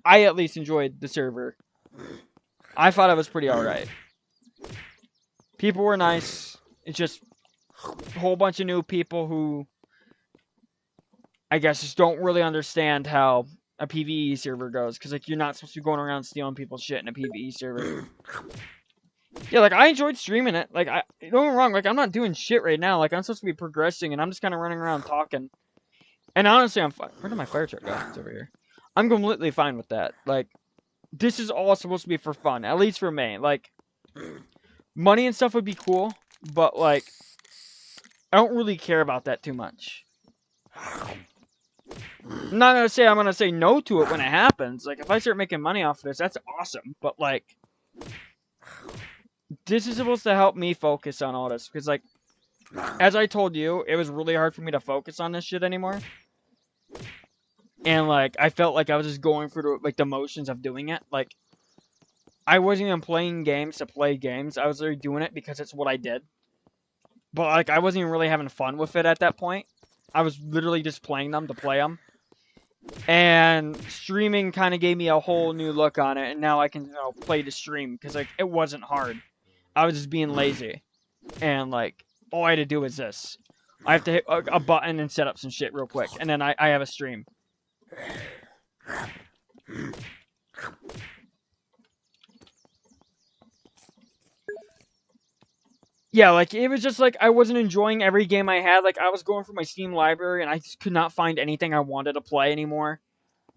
I at least enjoyed the server. I thought it was pretty alright. People were nice. It's just a whole bunch of new people who, I guess, just don't really understand how a PvE server goes. Because, like, you're not supposed to be going around stealing people's shit in a PvE server. Yeah, like, I enjoyed streaming it. Like, don't get me wrong, like, I'm not doing shit right now. Like, I'm supposed to be progressing, and I'm just kind of running around talking. And honestly, I'm fine. Where did my fire truck go? It's over here. I'm completely fine with that. Like, this is all supposed to be for fun. At least for me. Like, money and stuff would be cool, but, like, I don't really care about that too much. I'm not going to say I'm going to say no to it when it happens. Like, if I start making money off of this, that's awesome. But, like, this is supposed to help me focus on all this. Because, like, as I told you, it was really hard for me to focus on this shit anymore. And, like, I felt like I was just going through, the motions of doing it. Like, I wasn't even playing games to play games. I was literally doing it because it's what I did. But, like, I wasn't even really having fun with it at that point. I was literally just playing them to play them. And streaming kind of gave me a whole new look on it. And now I can, play to stream. Because, like, it wasn't hard. I was just being lazy. And, like, all I had to do was this. I have to hit a button and set up some shit real quick. And then I have a stream. Yeah, like, it was just, like, I wasn't enjoying every game I had. Like, I was going through my Steam library, and I just could not find anything I wanted to play anymore.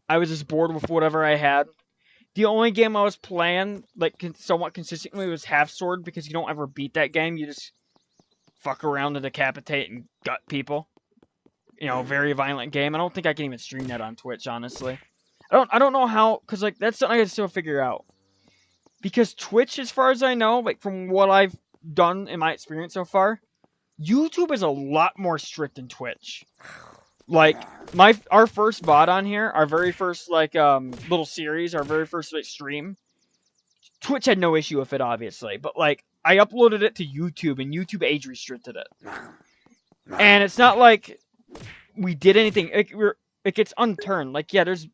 I was just bored with whatever I had. The only game I was playing, like, somewhat consistently was Half Sword, because you don't ever beat that game. You just fuck around and decapitate and gut people. You know, very violent game. I don't think I can even stream that on Twitch, honestly. I don't know how, because, like, that's something I can still figure out. Because Twitch, as far as I know, like, from what I've done in my experience so far, YouTube is a lot more strict than Twitch. Like, our first VOD on here, our very first, like, little series, our very first, like, stream, Twitch had no issue with it, obviously. But, like, I uploaded it to YouTube, and YouTube age restricted it. And it's not like we did anything. It gets unturned. Like, yeah, there's...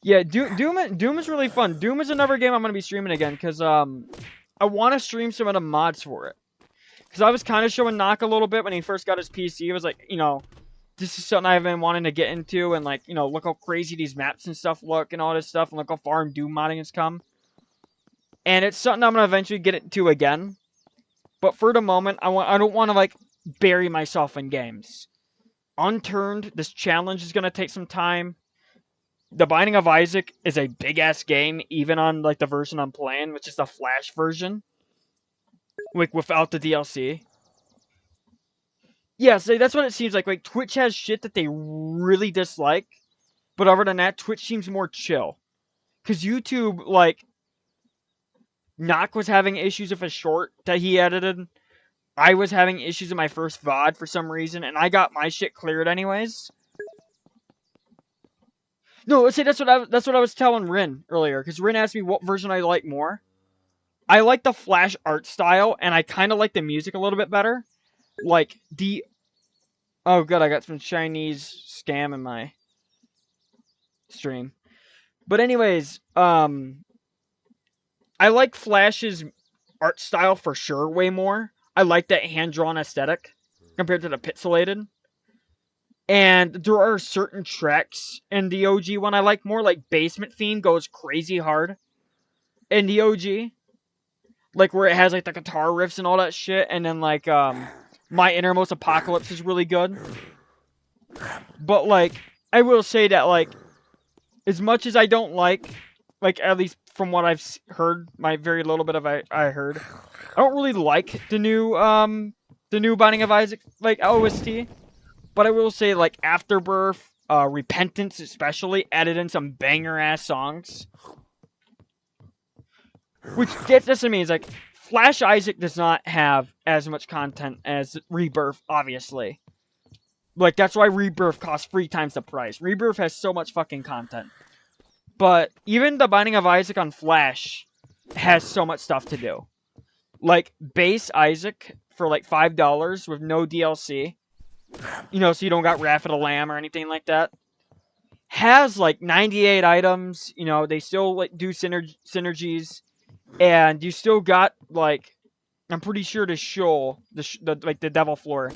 yeah, Doom is really fun. Doom is another game I'm going to be streaming again, because I want to stream some of the mods for it. Because I was kind of showing Knock a little bit when he first got his PC. It was like, this is something I've been wanting to get into, and, like, look how crazy these maps and stuff look, and all this stuff, and look how far Doom modding has come. And it's something I'm going to eventually get into again. But for the moment, I don't want to, like, bury myself in games. Unturned, this challenge is going to take some time. The Binding of Isaac is a big-ass game, even on, like, the version I'm playing, which is the Flash version. Like, without the DLC. Yeah, so that's what it seems like. Like, Twitch has shit that they really dislike. But other than that, Twitch seems more chill. Because YouTube, like, Knock was having issues with a short that he edited. I was having issues in my first VOD for some reason, and I got my shit cleared anyways. No, see, that's what I was telling Rin earlier, because Rin asked me what version I like more. I like the Flash art style, and I kind of like the music a little bit better. Like, oh, good, I got some Chinese scam in my stream. But anyways, I like Flash's art style for sure way more. I like that hand-drawn aesthetic compared to the pixelated. And there are certain tracks in the OG one I like more, like Basement Theme goes crazy hard in the OG. Like where it has like the guitar riffs and all that shit, and then like My Innermost Apocalypse is really good. But like I will say that like as much as I don't like at least from what I've heard, my very little bit of I heard, I don't really like the new Binding of Isaac like OST. But I will say, like, Afterbirth, Repentance especially, added in some banger-ass songs. Which gets this to me, is like, Flash Isaac does not have as much content as Rebirth, obviously. Like, that's why Rebirth costs 3 times the price. Rebirth has so much fucking content. But even the Binding of Isaac on Flash has so much stuff to do. Like, base Isaac for, like, $5 with no DLC. You know, so you don't got Wrath of the Lamb or anything like that. Has like 98 items. You know, they still like do synergies, and you still got like, I'm pretty sure the shoal, the devil floor,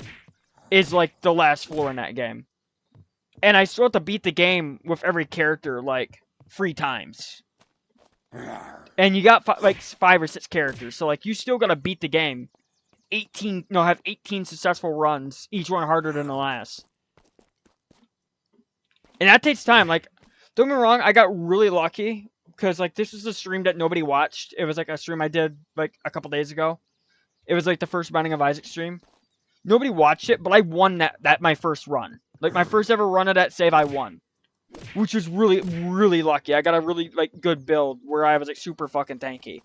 is like the last floor in that game. And I still have to beat the game with every character like 3 times. And you got like 5 or 6 characters, so like you still gotta beat the game. Have 18 successful runs, each one harder than the last. And that takes time. Like, don't get me wrong, I got really lucky, because, like, this was a stream that nobody watched. It was, like, a stream I did, like, a couple days ago. It was, like, the first Binding of Isaac stream. Nobody watched it, but I won that my first run. Like, my first ever run of that save, I won. Which was really, really lucky. I got a really, like, good build, where I was, like, super fucking tanky.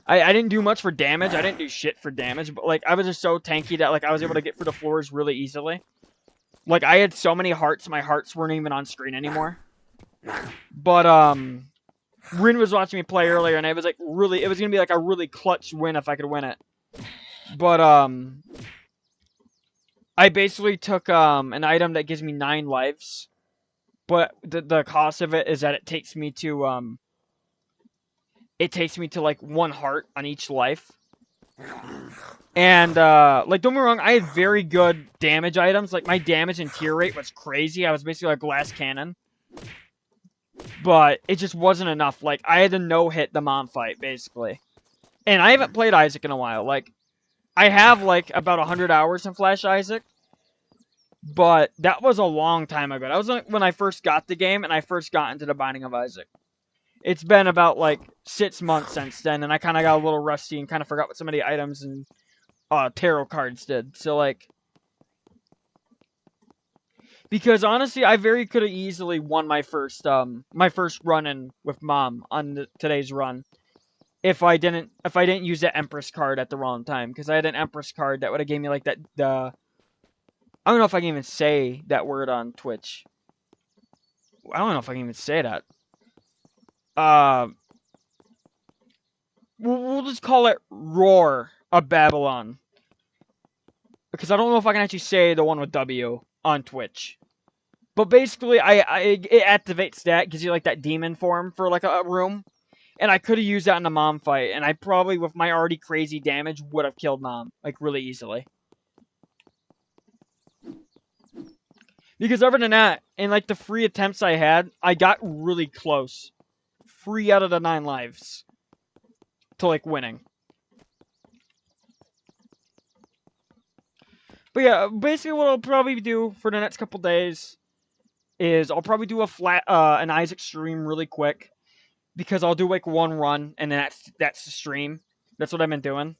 I didn't do much for damage. I didn't do shit for damage. But, like, I was just so tanky that, like, I was able to get through the floors really easily. Like, I had so many hearts. My hearts weren't even on screen anymore. But, Rin was watching me play earlier, and it was, like, really... It was going to be, like, a really clutch win if I could win it. But, I basically took, an item that gives me 9 lives. But the cost of it is that it takes me to, like, 1 heart on each life. And, like, don't get me wrong, I had very good damage items. Like, my damage and tier rate was crazy. I was basically a glass cannon. But it just wasn't enough. Like, I had to no-hit the mom fight, basically. And I haven't played Isaac in a while. Like, I have, like, about 100 hours in Flash Isaac. But that was a long time ago. That was when I first got the game, and I first got into the Binding of Isaac. It's been about, like, 6 months since then, and I kind of got a little rusty and kind of forgot what some of the items and tarot cards did. So, like... Because, honestly, I very could have easily won my first run-in with Mom on today's run. If I didn't use that Empress card at the wrong time. Because I had an Empress card that would have gave me, like, I don't know if I can even say that word on Twitch. I don't know if I can even say that. We'll just call it Roar of Babylon. Because I don't know if I can actually say the one with W on Twitch. But basically, it activates that, gives you like that demon form for like a room. And I could have used that in the Mom fight, and I probably, with my already crazy damage, would have killed Mom, like, really easily. Because other than that, in like the 3 attempts I had, I got really close. 3 out of the 9 lives. To like winning. But yeah, basically what I'll probably do for the next couple days is I'll probably do an Isaac stream really quick. Because I'll do like 1 run, and then that's the stream. That's what I've been doing.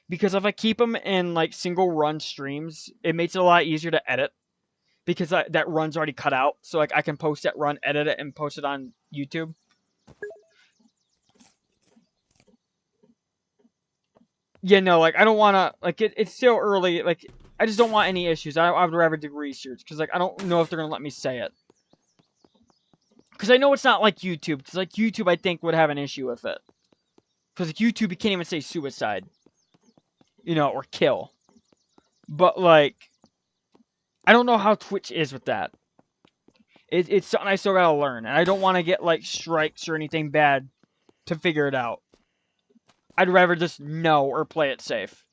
Because if I keep them in like single run streams, it makes it a lot easier to edit. because that run's already cut out. So like I can post that run, edit it, and post it on YouTube. Yeah, no, like I don't want to, like it's still early. Like I just don't want any issues. I would rather do research because like I don't know if they're gonna let me say it. Because I know it's not like YouTube. Because like YouTube, I think would have an issue with it. Because like YouTube, you can't even say suicide, you know, or kill. But like, I don't know how Twitch is with that. It's something I still gotta learn, and I don't want to get like strikes or anything bad to figure it out. I'd rather just know or play it safe.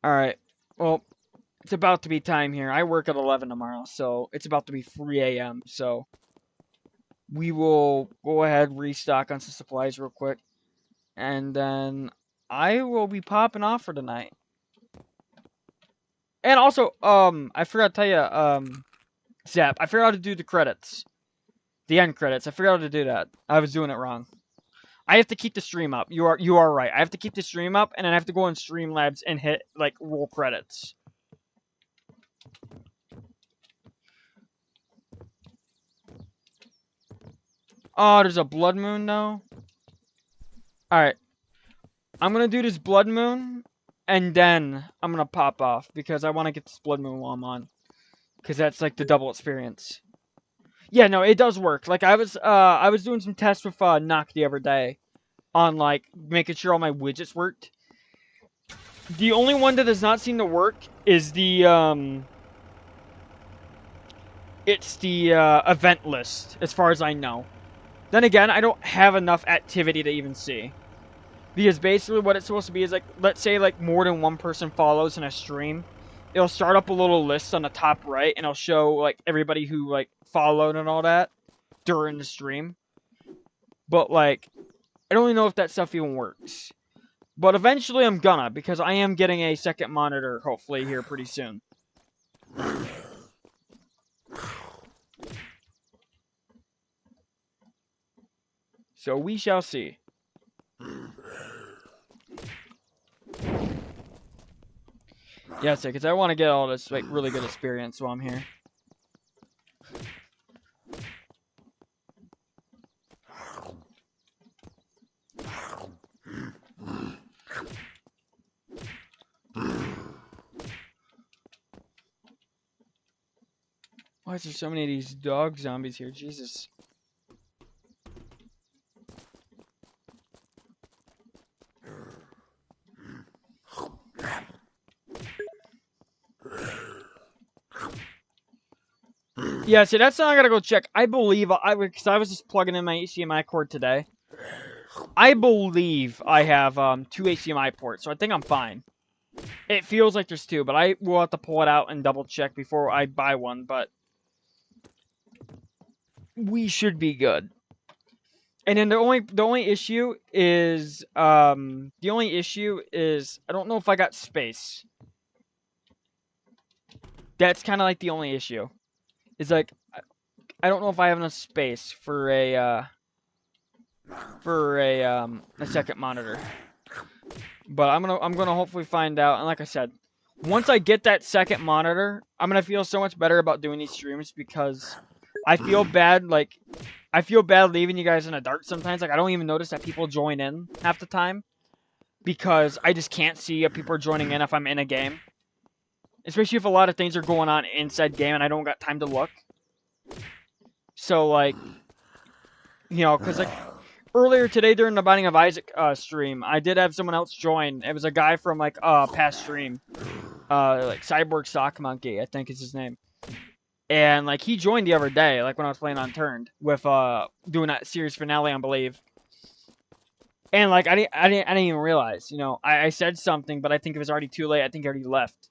Alright, well, it's about to be time here. I work at 11 tomorrow, so it's about to be 3 a.m., so we will go ahead, restock on some supplies real quick, and then I will be popping off for tonight. And also, I forgot to tell you, Zap, I forgot how to do the credits. The end credits. I forgot how to do that. I was doing it wrong. I have to keep the stream up. You are right. I have to keep the stream up, and then I have to go on Streamlabs and hit, like, roll credits. Oh, there's a blood moon, though? Alright. I'm gonna do this blood moon, and then I'm gonna pop off, because I want to get this blood moon while I'm on. Because that's, like, the double experience. Yeah, no, it does work. Like, I was doing some tests with, Knock the other day. On, like, making sure all my widgets worked. The only one that does not seem to work is the, it's the, event list, as far as I know. Then again, I don't have enough activity to even see. Because basically what it's supposed to be is, like, let's say, like, more than one person follows in a stream. It'll start up a little list on the top right, and it'll show, like, everybody who, like, followed and all that during the stream. But, like, I don't even know if that stuff even works. But eventually I'm gonna, because I am getting a second monitor, hopefully, here pretty soon. So we shall see. Yeah, so because I want to get all this, like, really good experience while I'm here. Why is there so many of these dog zombies here? Jesus. Yeah, see, that's something I gotta go check. I believe, because I was just plugging in my HDMI cord today. I believe I have 2 HDMI ports, so I think I'm fine. It feels like there's 2, but I will have to pull it out and double check before I buy one, but we should be good. And then the only issue is I don't know if I got space. That's kind of like the only issue. Is like I don't know if I have enough space for a second monitor. But I'm gonna hopefully find out. And like I said, once I get that second monitor, I'm gonna feel so much better about doing these streams because I feel bad. Like I feel bad leaving you guys in the dark sometimes. Like I don't even notice that people join in half the time because I just can't see if people are joining in if I'm in a game. Especially if a lot of things are going on inside game and I don't got time to look. So like, you know, because like earlier today during the Binding of Isaac stream, I did have someone else join. It was a guy from like past stream, like Cyborg Sock Monkey, I think is his name. And like he joined the other day, like when I was playing Unturned with doing that series finale, I believe. And like I didn't even realize, you know, I said something, but I think it was already too late. I think he already left.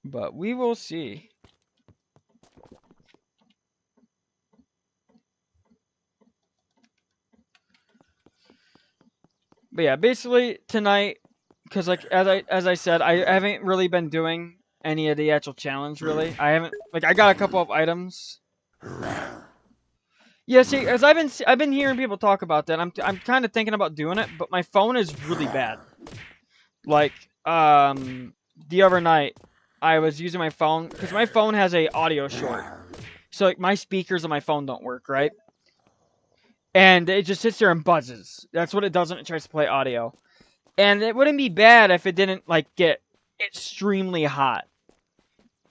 But we will see. But yeah, basically tonight, because like as I said, I haven't really been doing any of the actual challenge really. I haven't, like, I got a couple of items. Yeah, see, as I've been hearing people talk about that. I'm kind of thinking about doing it, but my phone is really bad. Like, the other night, I was using my phone because my phone has a audio short. So like my speakers on my phone don't work, right? And it just sits there and buzzes. That's what it does when it tries to play audio. And it wouldn't be bad if it didn't like get extremely hot.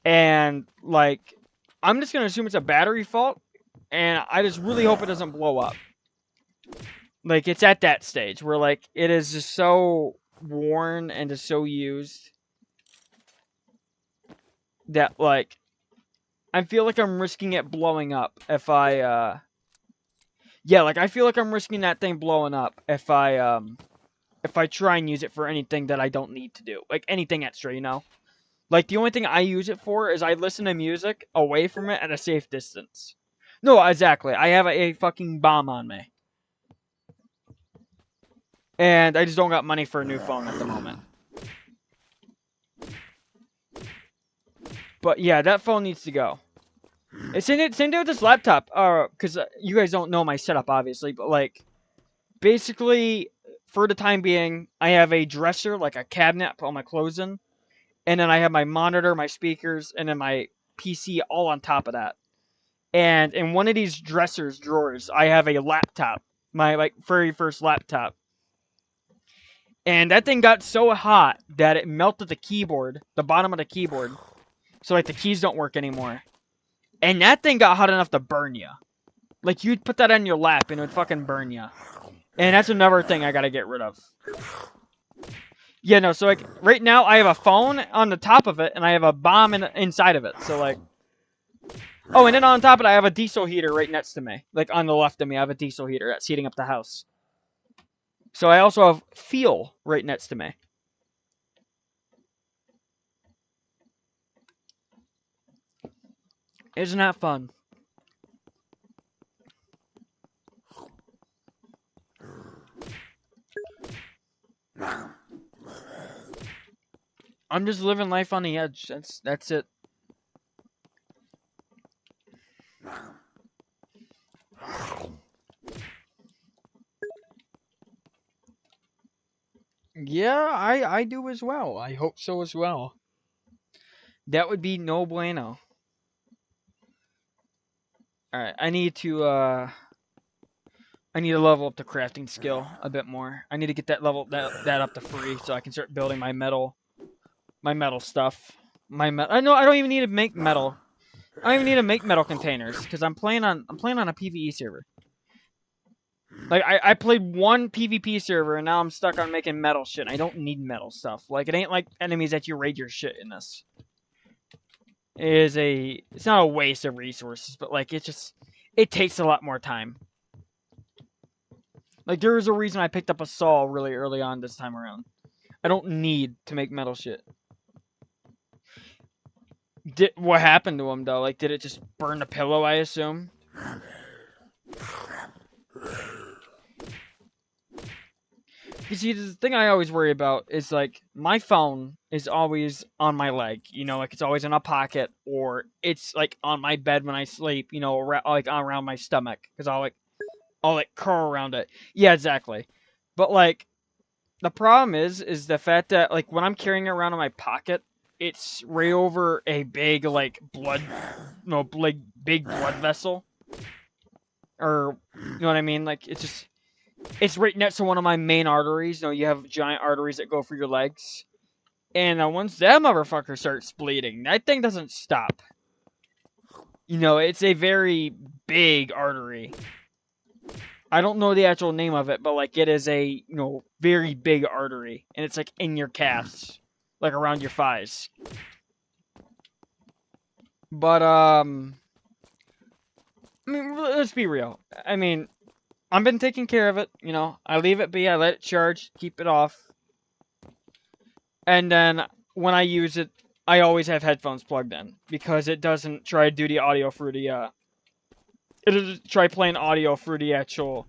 And like, I'm just gonna assume it's a battery fault, and I just really hope it doesn't blow up. Like it's at that stage where like it is just so worn and just so used that like I feel like I'm risking it blowing up if I yeah, like I feel like I'm risking that thing blowing up if I try and use it for anything that I don't need to do. Like anything extra, you know? Like the only thing I use it for is I listen to music away from it at a safe distance. No, exactly. I have a fucking bomb on me. And I just don't got money for a new phone at the moment. But yeah, that phone needs to go. It's same deal with this laptop. Because you guys don't know my setup, obviously. But like, basically, for the time being, I have a dresser, like a cabinet, I put all my clothes in. And then I have my monitor, my speakers, and then my PC all on top of that. And in one of these drawers, I have a laptop, my like very first laptop. And that thing got so hot that it melted the keyboard, the bottom of the keyboard. So like the keys don't work anymore. And that thing got hot enough to burn you. Like you'd put that on your lap and it would fucking burn you. And that's another thing I gotta get rid of. Yeah, no, so like right now I have a phone on the top of it and I have a bomb inside of it. So like, oh, and then on top of it I have a diesel heater right next to me. Like on the left of me I have a diesel heater that's heating up the house. So I also have fuel right next to me. Isn't that fun? I'm just living life on the edge. That's it. Yeah, I do as well. I hope so as well. That would be no bueno. Alright, I need to level up the crafting skill a bit more. I need to get that up to 3 so I can start building my metal stuff. I don't even need to make metal. I don't even need to make metal containers because I'm playing on a PvE server. Like I played one PvP server and now I'm stuck on making metal shit. I don't need metal stuff. Like it ain't like enemies that you raid your shit in this. It's not a waste of resources, but like it takes a lot more time. Like there was a reason I picked up a saw really early on this time around. I don't need to make metal shit. What happened to him though? Like did it just burn the pillow, I assume? You see, the thing I always worry about is like my phone is always on my leg, you know, like it's always in a pocket or it's like on my bed when I sleep, you know, like around my stomach because I'll like curl around it. Yeah, exactly. But like the problem is the fact that like when I'm carrying it around in my pocket, it's right over a big like big blood vessel, or you know what I mean? Like it's right next to one of my main arteries. You know, you have giant arteries that go for your legs. And once that motherfucker starts bleeding, that thing doesn't stop. You know, it's a very big artery. I don't know the actual name of it, but like it is a, you know, very big artery. And it's like in your calves. Like around your thighs. But, I mean, let's be real. I mean, I've been taking care of it, you know. I leave it be, I let it charge, keep it off. And then when I use it, I always have headphones plugged in because it doesn't try to do the audio through the it'll try playing audio through the actual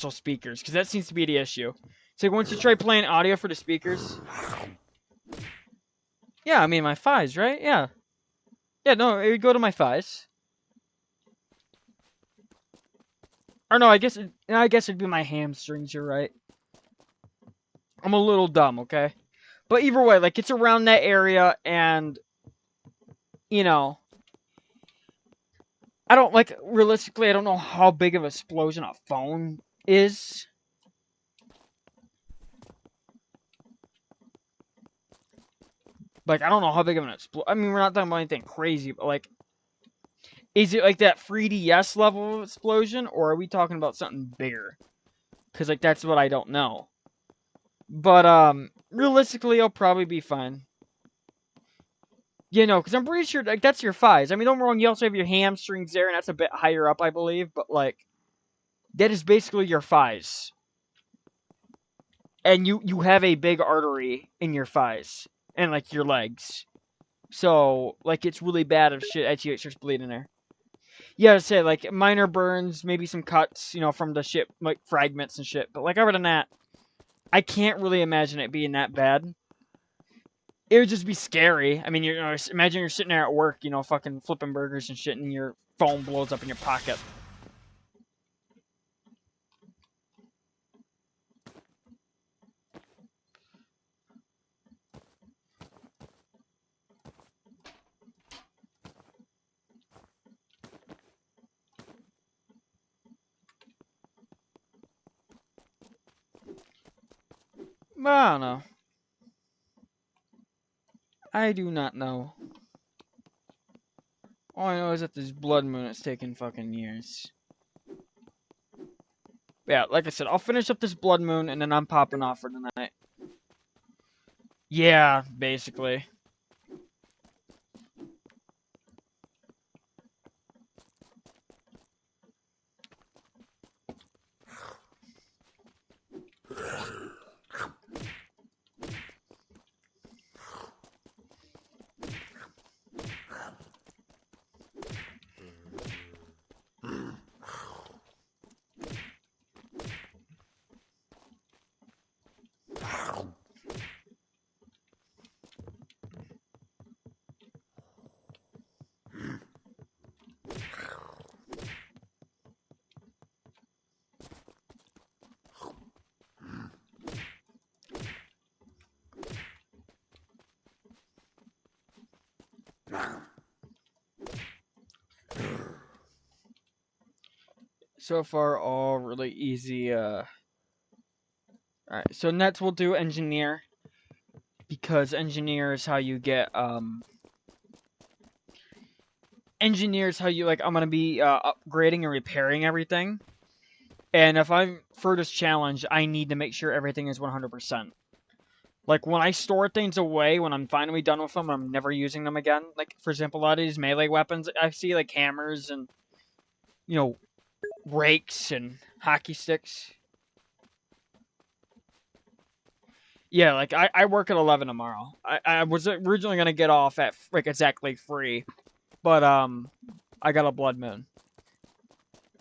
speakers because that seems to be the issue. So once you try playing audio for the speakers, yeah, I mean my thighs, right? Yeah, no, it would go to my thighs. Or no, I guess it'd be my hamstrings. You're right. I'm a little dumb, okay? But either way, like, it's around that area, and, you know, I don't, like, realistically, I don't know how big of an explosion a phone is. Like, I don't know how big of an explosion. I mean, we're not talking about anything crazy, but, like, is it, like, that 3DS level of explosion, or are we talking about something bigger? Because, like, that's what I don't know. But, realistically, I'll probably be fine. You know, because I'm pretty sure, like, that's your thighs. I mean, don't get me wrong, you also have your hamstrings there, and that's a bit higher up, I believe, but, like, that is basically your thighs. And you have a big artery in your thighs, and, like, your legs. So, like, it's really bad if shit actually starts bleeding there. Yeah, I'd say, like, minor burns, maybe some cuts, you know, from the ship, like, fragments and shit. But, like, other than that, I can't really imagine it being that bad. It would just be scary. I mean, imagine you're sitting there at work, you know, fucking flipping burgers and shit, and your phone blows up in your pocket. But I don't know. I do not know. All I know is that this blood moon is taking fucking years. Yeah, like I said, I'll finish up this blood moon, and then I'm popping off for tonight. Yeah, basically. So far, all really easy. Alright, so next we'll do engineer. Because engineer is how you get, engineer is how you, like, I'm gonna be, upgrading and repairing everything. And if I'm for this challenge, I need to make sure everything is 100%. Like, when I store things away, when I'm finally done with them, I'm never using them again. Like, for example, a lot of these melee weapons, I see, like, hammers and, you know, rakes and hockey sticks. Yeah, like, I work at 11 tomorrow. I was originally going to get off at, like, exactly 3. But, I got a blood moon.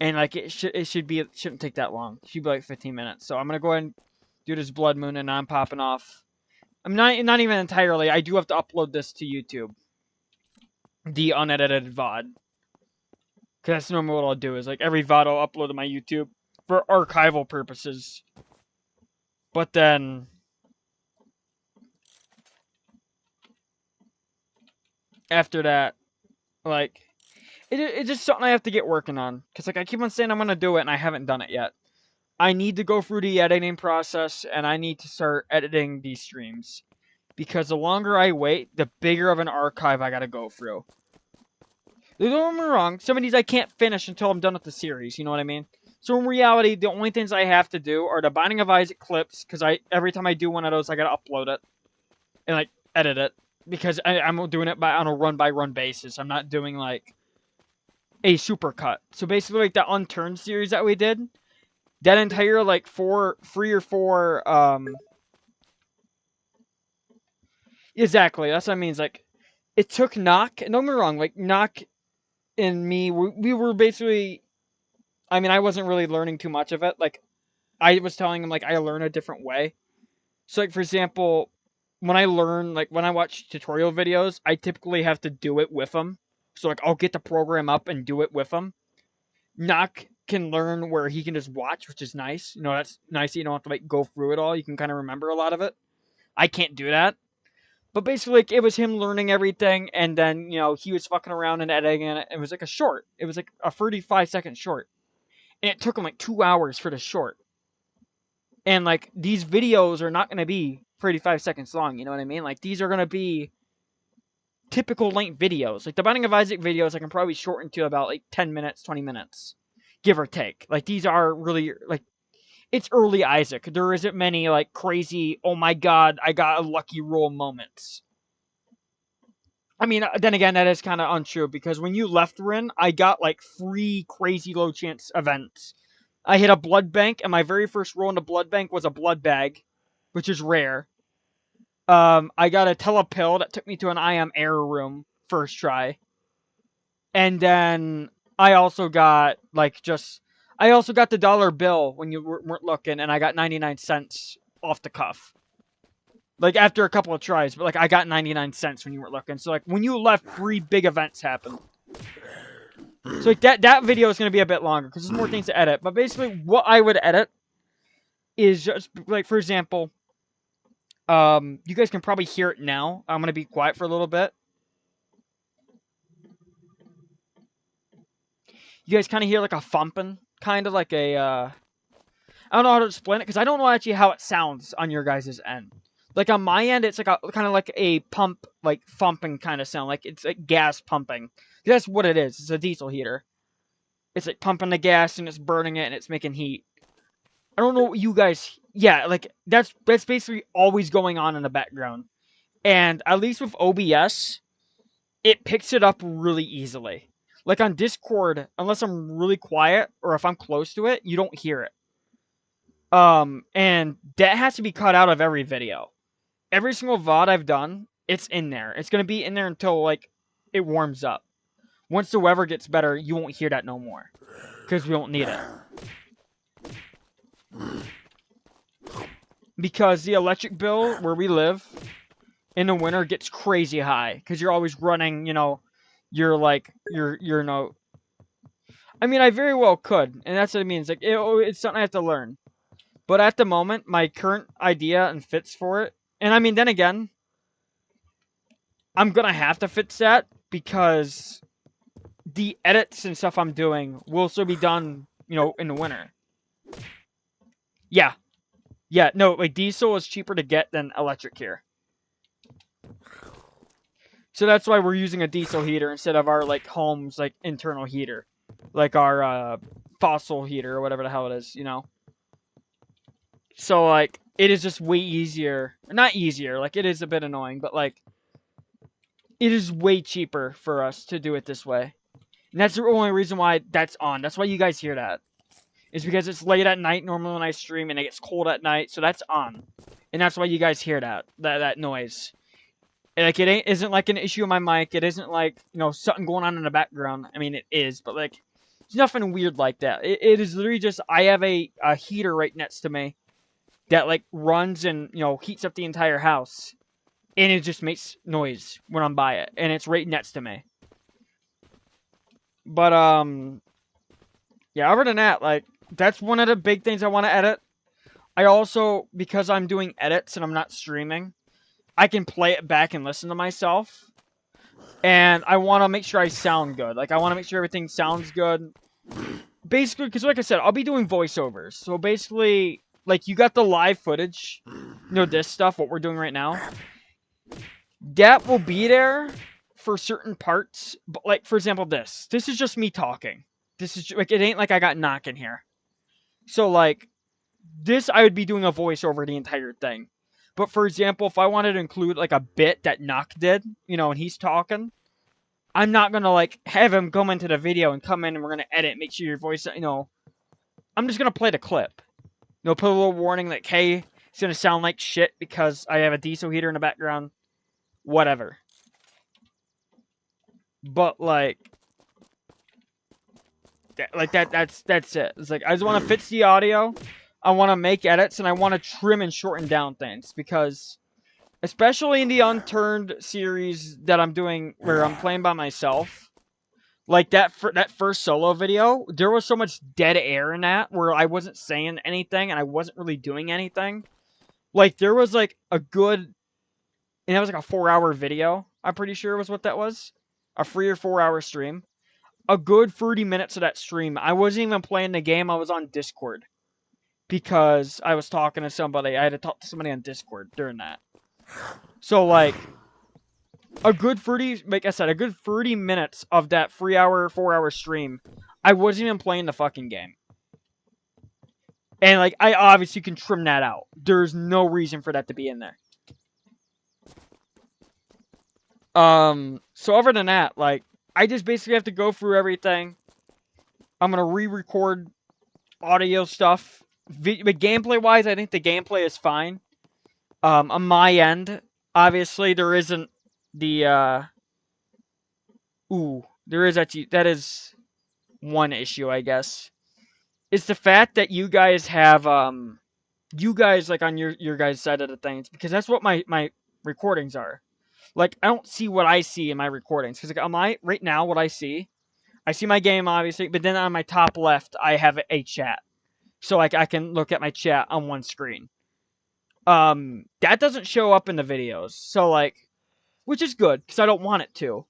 And, like, it shouldn't take that long. It should be, like, 15 minutes. So I'm going to go ahead and do this blood moon, and I'm popping off. I'm not even entirely. I do have to upload this to YouTube. The unedited VOD. Because that's normally what I'll do, is, like, every VOD I'll upload to my YouTube for archival purposes. But then after that, like, it's just something I have to get working on. Because, like, I keep on saying I'm going to do it, and I haven't done it yet. I need to go through the editing process, and I need to start editing these streams. Because the longer I wait, the bigger of an archive I gotta go through. Don't get me wrong, some of these I can't finish until I'm done with the series, you know what I mean? So in reality, the only things I have to do are the Binding of Isaac clips, because every time I do one of those, I gotta upload it. And, like, edit it. Because I'm doing it on a run-by-run basis. I'm not doing, like, a supercut. So basically, like, the Unturned series that we did, that entire, like, 3 or 4, exactly, that's what I mean, it's like, it took Knock, and don't get me wrong, like, Knock and me, we were basically, I mean, I wasn't really learning too much of it, like, I was telling him, like, I learn a different way. So, like, for example, when I learn, like, when I watch tutorial videos, I typically have to do it with them. So, like, I'll get the program up and do it with them. Knock can learn where he can just watch, which is nice. You know, that's nice that you don't have to like go through it all. You can kind of remember a lot of it. I can't do that. But basically, like, it was him learning everything, and then, you know, he was fucking around and editing it. It was like a short. It was like a 35-second short. And it took him like 2 hours for the short. And, like, these videos are not going to be 35 seconds long, you know what I mean? Like, these are going to be typical length videos. Like, the Binding of Isaac videos I can probably shorten to about, like, 10 minutes, 20 minutes. Give or take. Like, these are really, like, it's early Isaac. There isn't many, like, crazy, oh my god, I got a lucky roll moments. I mean, then again, that is kind of untrue, because when you left Rin, I got, like, 3 crazy low chance events. I hit a blood bank, and my very first roll in the blood bank was a blood bag, which is rare. I got a telepill that took me to an I am error room first try. And then I also got, like, I also got the dollar bill when you weren't looking, and I got 99 cents off the cuff. Like, after a couple of tries, but, like, I got 99 cents when you weren't looking. So, like, when you left, 3 big events happened. So, like, that video is going to be a bit longer, because there's more things to edit. But basically, what I would edit is just, like, for example, you guys can probably hear it now. I'm going to be quiet for a little bit. You guys kind of hear, like, a thumping, kind of like a, I don't know how to explain it, because I don't know actually how it sounds on your guys' end. Like, on my end, it's like a kind of like a pump, like, thumping kind of sound. Like, it's like gas pumping. That's what it is. It's a diesel heater. It's like pumping the gas, and it's burning it, and it's making heat. I don't know what you guys... Yeah, like, that's basically always going on in the background. And at least with OBS, it picks it up really easily. Like, on Discord, unless I'm really quiet, or if I'm close to it, you don't hear it. And that has to be cut out of every video. Every single VOD I've done, it's in there. It's going to be in there until, like, it warms up. Once the weather gets better, you won't hear that no more. Because we won't need it. Because the electric bill where we live in the winter gets crazy high. Because you're always running, you know, you're no... I mean, I very well could. And that's what it means. Like, it's something I have to learn. But at the moment, my current idea and fits for it. And I mean, then again, I'm going to have to fix that because the edits and stuff I'm doing will still be done, you know, in the winter. Yeah. Yeah, no, like, diesel is cheaper to get than electric here. So that's why we're using a diesel heater instead of our, like, home's, like, internal heater. Like our, fossil heater or whatever the hell it is, you know? So, like, it is just way easier. Not easier, like, it is a bit annoying, but, like, it is way cheaper for us to do it this way. And that's the only reason why that's on. That's why you guys hear that. It's because it's late at night normally when I stream, and it gets cold at night, so that's on. And that's why you guys hear that noise. And, like, it isn't like an issue on my mic. It isn't like, you know, something going on in the background. I mean, it is, but, like, it's nothing weird like that. It is literally just, I have a heater right next to me that, like, runs and, you know, heats up the entire house. And it just makes noise when I'm by it. And it's right next to me. But, yeah, other than that, like, that's one of the big things I want to edit. I also, because I'm doing edits and I'm not streaming, I can play it back and listen to myself. And I want to make sure I sound good. Like, I want to make sure everything sounds good. Basically, because like I said, I'll be doing voiceovers. So basically, like, you got the live footage. You know, this stuff, what we're doing right now. That will be there for certain parts. But, like, for example, this. This is just me talking. This is, like, it ain't like I got knock in here. So, like, this I would be doing a voiceover the entire thing. But, for example, if I wanted to include, like, a bit that Knock did, you know, and he's talking, I'm not going to, like, have him come into the video and come in and we're going to edit, make sure your voice, you know, I'm just going to play the clip. You know, put a little warning like, hey, it's going to sound like shit because I have a diesel heater in the background. Whatever. But, like, that's it. It's like, I just want to fix the audio. I want to make edits, and I want to trim and shorten down things, because, especially in the Unturned series that I'm doing, where I'm playing by myself, Like that first solo video, there was so much dead air in that where I wasn't saying anything and I wasn't really doing anything. Like there was like a good, and that was like a 4-hour video. I'm pretty sure was what that was, a 3 or 4 hour stream. A good 30 minutes of that stream, I wasn't even playing the game. I was on Discord because I was talking to somebody. I had to talk to somebody on Discord during that. So like a good 30, like I said, a good 30 minutes of that 3-hour, 4-hour stream, I wasn't even playing the fucking game. And like I obviously can trim that out. There's no reason for that to be in there. So other than that, like I just basically have to go through everything. I'm gonna re-record audio stuff. But gameplay-wise, I think the gameplay is fine. On my end, obviously there isn't the there is actually, that is one issue, I guess. It's the fact that you guys have you guys like on your guys' side of the things, because that's what my recordings are. Like I don't see what I see in my recordings, because like on my right now what I see my game obviously, but then on my top left I have a chat. So like I can look at my chat on one screen. That doesn't show up in the videos. So like, which is good because I don't want it to.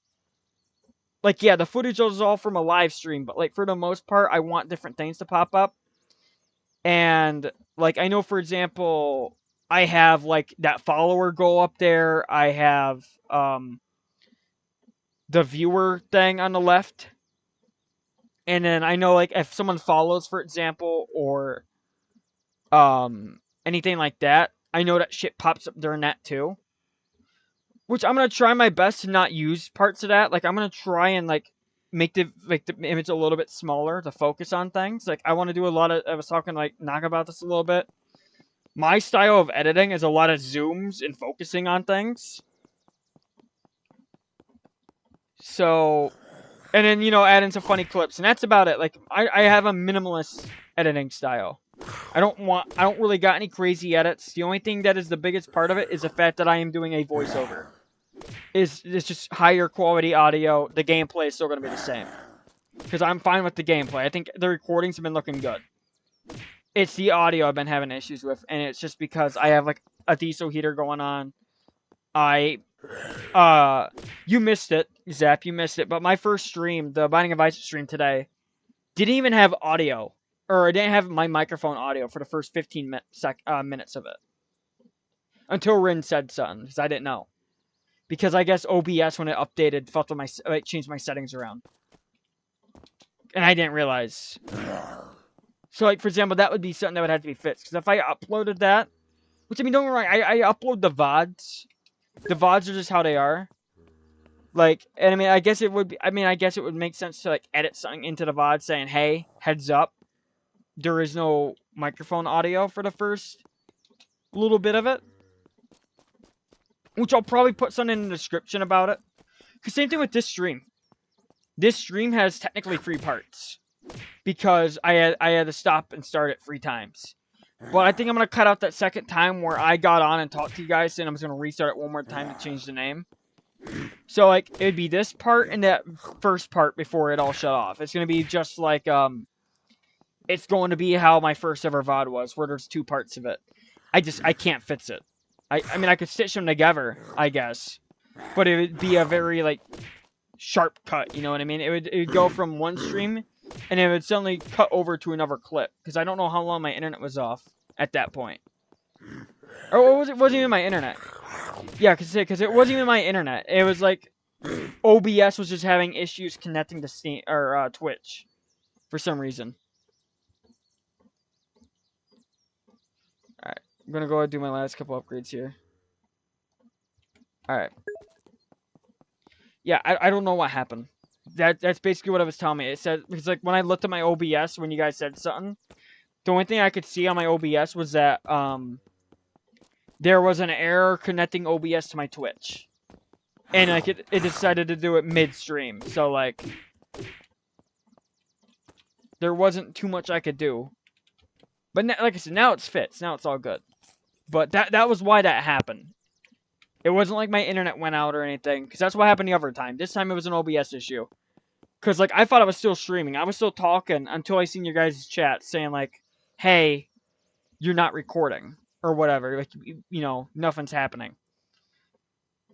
Like yeah, the footage is all from a live stream, but like for the most part I want different things to pop up. And like I know for example, I have like that follower goal up there. I have the viewer thing on the left. And then I know like if someone follows, for example, or anything like that, I know that shit pops up during that too. Which I'm gonna try my best to not use parts of that. Like I'm gonna try and like make the image a little bit smaller to focus on things. Like I want to do a lot of. I was talking like Naga about this a little bit. My style of editing is a lot of zooms and focusing on things. So, and then add in some funny clips, and that's about it. Like I have a minimalist editing style. I don't really got any crazy edits. The only thing that is the biggest part of it is the fact that I am doing a voiceover. It's just higher quality audio. The gameplay is still going to be the same. Because I'm fine with the gameplay. I think the recordings have been looking good. It's the audio I've been having issues with, and it's just because I have like a diesel heater going on. You missed it, Zap, you missed it, but my first stream, the Binding of Isaac stream today, didn't even have audio. Or I didn't have my microphone audio for the first 15 minutes of it. Until Rin said something, because I didn't know. Because I guess OBS, when it updated, changed my settings around. And I didn't realize. So, like, for example, that would be something that would have to be fixed. Because if I uploaded that, which, I mean, don't get me wrong, I upload the VODs. The VODs are just how they are. Like, and I mean, I guess it would make sense to, like, edit something into the VOD saying, hey, heads up. There is no microphone audio for the first little bit of it. Which I'll probably put something in the description about it. Because same thing with this stream. This stream has technically 3 parts. Because I had to stop and start it 3 times. But I think I'm going to cut out that second time where I got on and talked to you guys. And I'm just going to restart it one more time to change the name. So, like, it would be this part and that first part before it all shut off. It's going to be just like, it's going to be how my first ever VOD was, where there's 2 parts of it. I can't fix it. I mean, I could stitch them together, I guess. But it would be a very, like, sharp cut, you know what I mean? It would go from one stream, and it would suddenly cut over to another clip. Because I don't know how long my internet was off at that point. Or it wasn't even my internet. Yeah, because it wasn't even my internet. It was like, OBS was just having issues connecting to Steam, or Twitch. For some reason. Alright, I'm gonna go ahead and do my last couple upgrades here. Alright. Yeah, I don't know what happened. That's basically what it was telling me. It said, because like when I looked at my OBS when you guys said something, the only thing I could see on my OBS was that there was an error connecting OBS to my Twitch. And like it decided to do it mid-stream. So like there wasn't too much I could do. But like I said, now it's fixed. Now it's all good. But that was why that happened. It wasn't like my internet went out or anything. Because that's what happened the other time. This time it was an OBS issue. Because, like, I thought I was still streaming. I was still talking until I seen your guys' chat saying, like, hey, you're not recording. Or whatever. Like, you know, nothing's happening.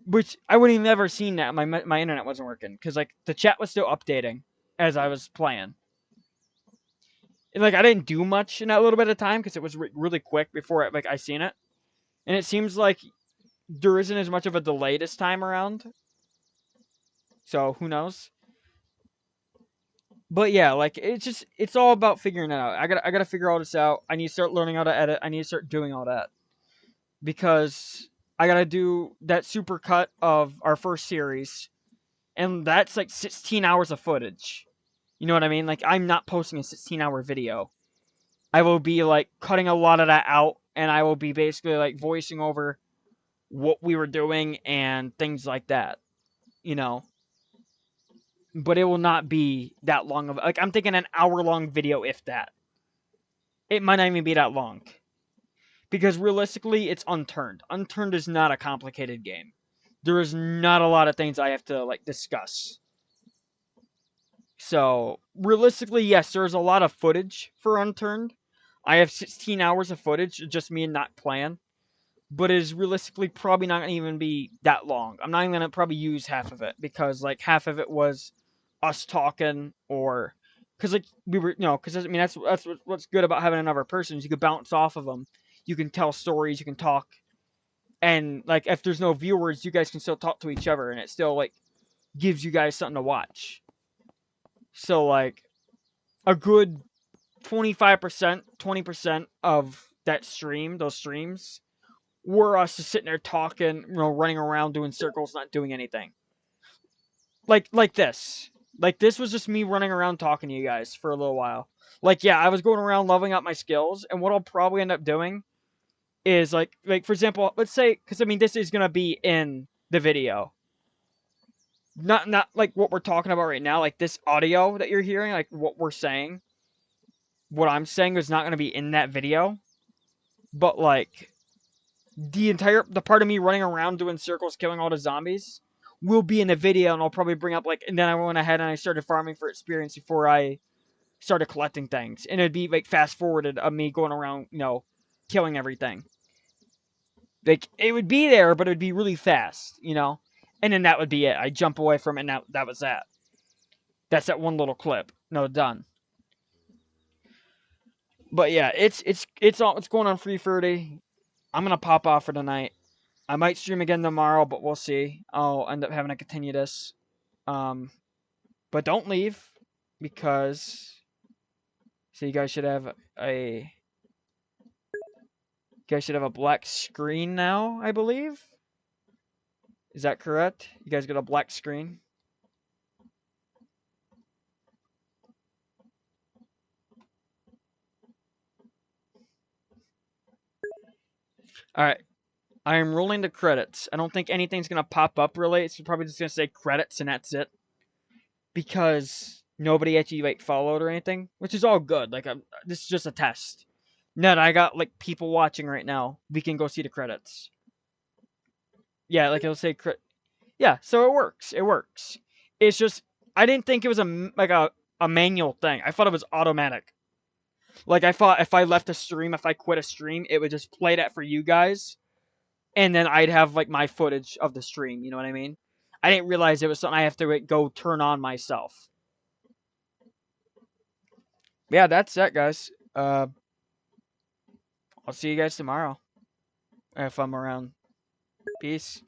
Which, I would have never seen that. My internet wasn't working. Because, like, the chat was still updating as I was playing. And, like, I didn't do much in that little bit of time because it was really quick before, I seen it. And it seems like there isn't as much of a delay this time around. So, who knows? But yeah, like it's all about figuring it out. I gotta figure all this out. I need to start learning how to edit. I need to start doing all that because I gotta do that super cut of our first series, and that's like 16 hours of footage. You know what I mean? Like I'm not posting a 16-hour video. I will be like cutting a lot of that out, and I will be basically like voicing over what we were doing and things like that. You know. But it will not be that long of like I'm thinking an hour-long video, if that. It might not even be that long. Because realistically, it's Unturned. Unturned is not a complicated game. There is not a lot of things I have to like discuss. So realistically, yes, there's a lot of footage for Unturned. I have 16 hours of footage, just me and not playing. But it is realistically probably not going to even be that long. I'm not even going to probably use half of it because like half of it was us talking or because like we were because I mean that's what's good about having another person is you can bounce off of them, you can tell stories, you can talk, and like if there's no viewers, you guys can still talk to each other, and it still like gives you guys something to watch. So like a good 25%, 20% of that stream, those streams, were us just sitting there talking, running around doing circles, not doing anything. Like this. Like this was just me running around talking to you guys for a little while. Like yeah, I was going around leveling up my skills, and what I'll probably end up doing is like for example, let's say because I mean this is gonna be in the video, not like what we're talking about right now. Like this audio that you're hearing, like what we're saying, what I'm saying is not gonna be in that video, but like the part of me running around doing circles, killing all the zombies, will be in the video, and I'll probably bring up like, and then I went ahead and I started farming for experience before I started collecting things, and it'd be like fast forwarded of me going around, killing everything. Like it would be there, but it would be really fast, and then that would be it. I jump away from it, and that was that. That's that one little clip. No, done. But yeah, it's all it's going on free 30. I'm gonna pop off for tonight. I might stream again tomorrow, but we'll see. I'll end up having to continue this. But don't leave because so you guys should have a black screen now, I believe. Is that correct? You guys got a black screen? All right. I am rolling the credits. I don't think anything's gonna pop up really. It's probably just gonna say credits and that's it. Because nobody actually like followed or anything, which is all good. Like this is just a test. Ned, I got like people watching right now. We can go see the credits. Yeah, like it'll say yeah, so it works. It works. It's just I didn't think it was a manual thing. I thought it was automatic. Like I thought if I left a stream, if I quit a stream, it would just play that for you guys, and then I'd have like my footage of the stream. You know what I mean? I didn't realize it was something I have to like, go turn on myself. Yeah, that's that, guys. I'll see you guys tomorrow if I'm around. Peace.